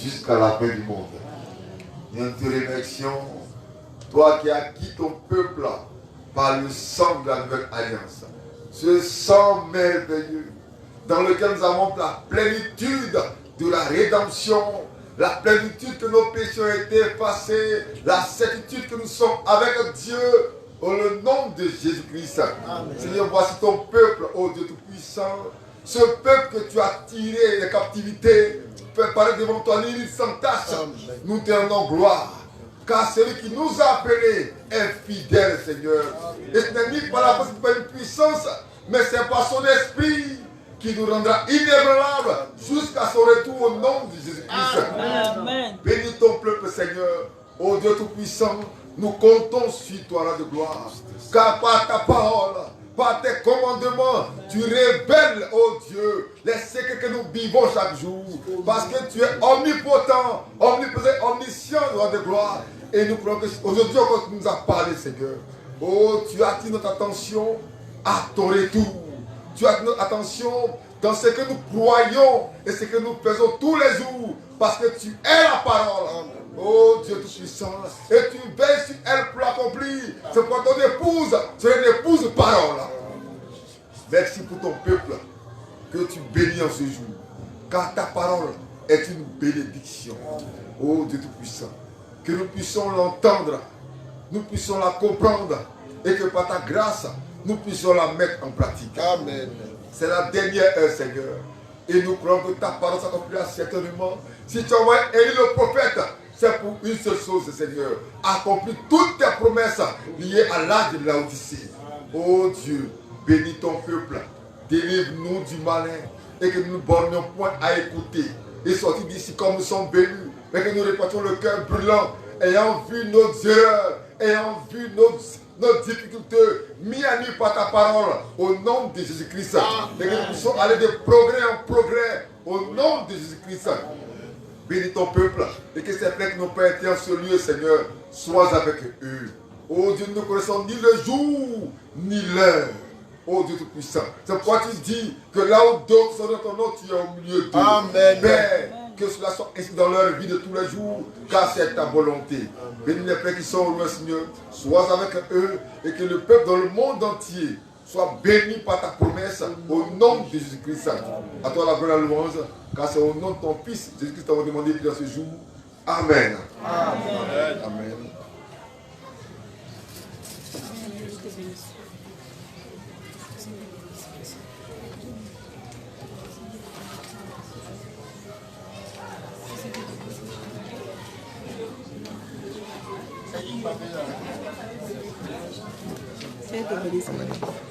Jusqu'à la fin du monde. Nous te remercions, toi qui as acquis ton peuple par le sang de la nouvelle alliance. Ce sang merveilleux dans lequel nous avons la plénitude de la rédemption, la plénitude que nos péchés ont été effacés, la certitude que nous sommes avec Dieu au nom de Jésus-Christ. Seigneur, voici ton peuple, ô Dieu Tout-Puissant, ce peuple que tu as tiré des captivités, préparé devant toi l'île sans tache. Nous te rendons gloire, car celui qui nous a appelés est fidèle, Seigneur. Et ce n'est ni par la force, ni par une puissance, mais c'est par son esprit qui nous rendra inébranlables jusqu'à son retour au nom de Jésus-Christ. Bénis ton peuple, Seigneur. Ô Dieu Tout-Puissant, nous comptons sur toi là de gloire, car par ta parole, par tes commandements, tu révèles, oh Dieu, les secrets que nous vivons chaque jour. Parce que tu es omnipotent, omniprésent, omniscient, roi de gloire. Et nous croyons qu'aujourd'hui encore tu nous as parlé, Seigneur. Oh, tu as attiré notre attention à ton retour. Tu as attiré notre attention dans ce que nous croyons et ce que nous faisons tous les jours. Parce que tu es la parole. Oh Dieu Tout-Puissant, et tu veilles sur elle pour l'accomplir. C'est pour ton épouse, c'est une épouse parole. Merci pour ton peuple que tu bénis en ce jour. Car ta parole est une bénédiction. Oh Dieu Tout-Puissant, que nous puissions l'entendre, nous puissions la comprendre, et que par ta grâce, nous puissions la mettre en pratique. Amen. C'est la dernière heure, Seigneur. Et nous croyons que ta parole s'accomplira certainement. Si tu envoies Élie le prophète, c'est pour une seule chose, Seigneur. Accomplir toutes tes promesses liées à l'âge de Laodicée. Oh Dieu, bénis ton peuple. Délivre-nous du malin. Et que nous ne bornions point à écouter. Et sortir d'ici comme nous sommes venus. Mais que nous répartions le cœur brûlant. Ayant vu nos erreurs. Ayant vu nos difficultés mis à nu par ta parole. Au nom de Jésus-Christ. Et que nous puissions aller de progrès en progrès. Au nom de Jésus-Christ. Bénis ton peuple et que ces frères qui n'ont pas été en ce lieu, Seigneur, sois avec eux. Oh Dieu, nous ne connaissons ni le jour, ni l'heure. Oh Dieu Tout-Puissant. C'est pourquoi tu dis que là où d'autres sont dans ton nom, tu es au milieu d'eux. Amen. Père, que cela soit ainsi dans leur vie de tous les jours, car c'est ta volonté. Bénis les frères qui sont au loin, Seigneur. Sois avec eux et que le peuple dans le monde entier soit béni par ta promesse au nom de Jésus-Christ. À toi la gloire et la louange, car c'est au nom de ton Fils, Jésus-Christ, t'avons demandé dans ce jour. Amen. Amen. Amen. C'est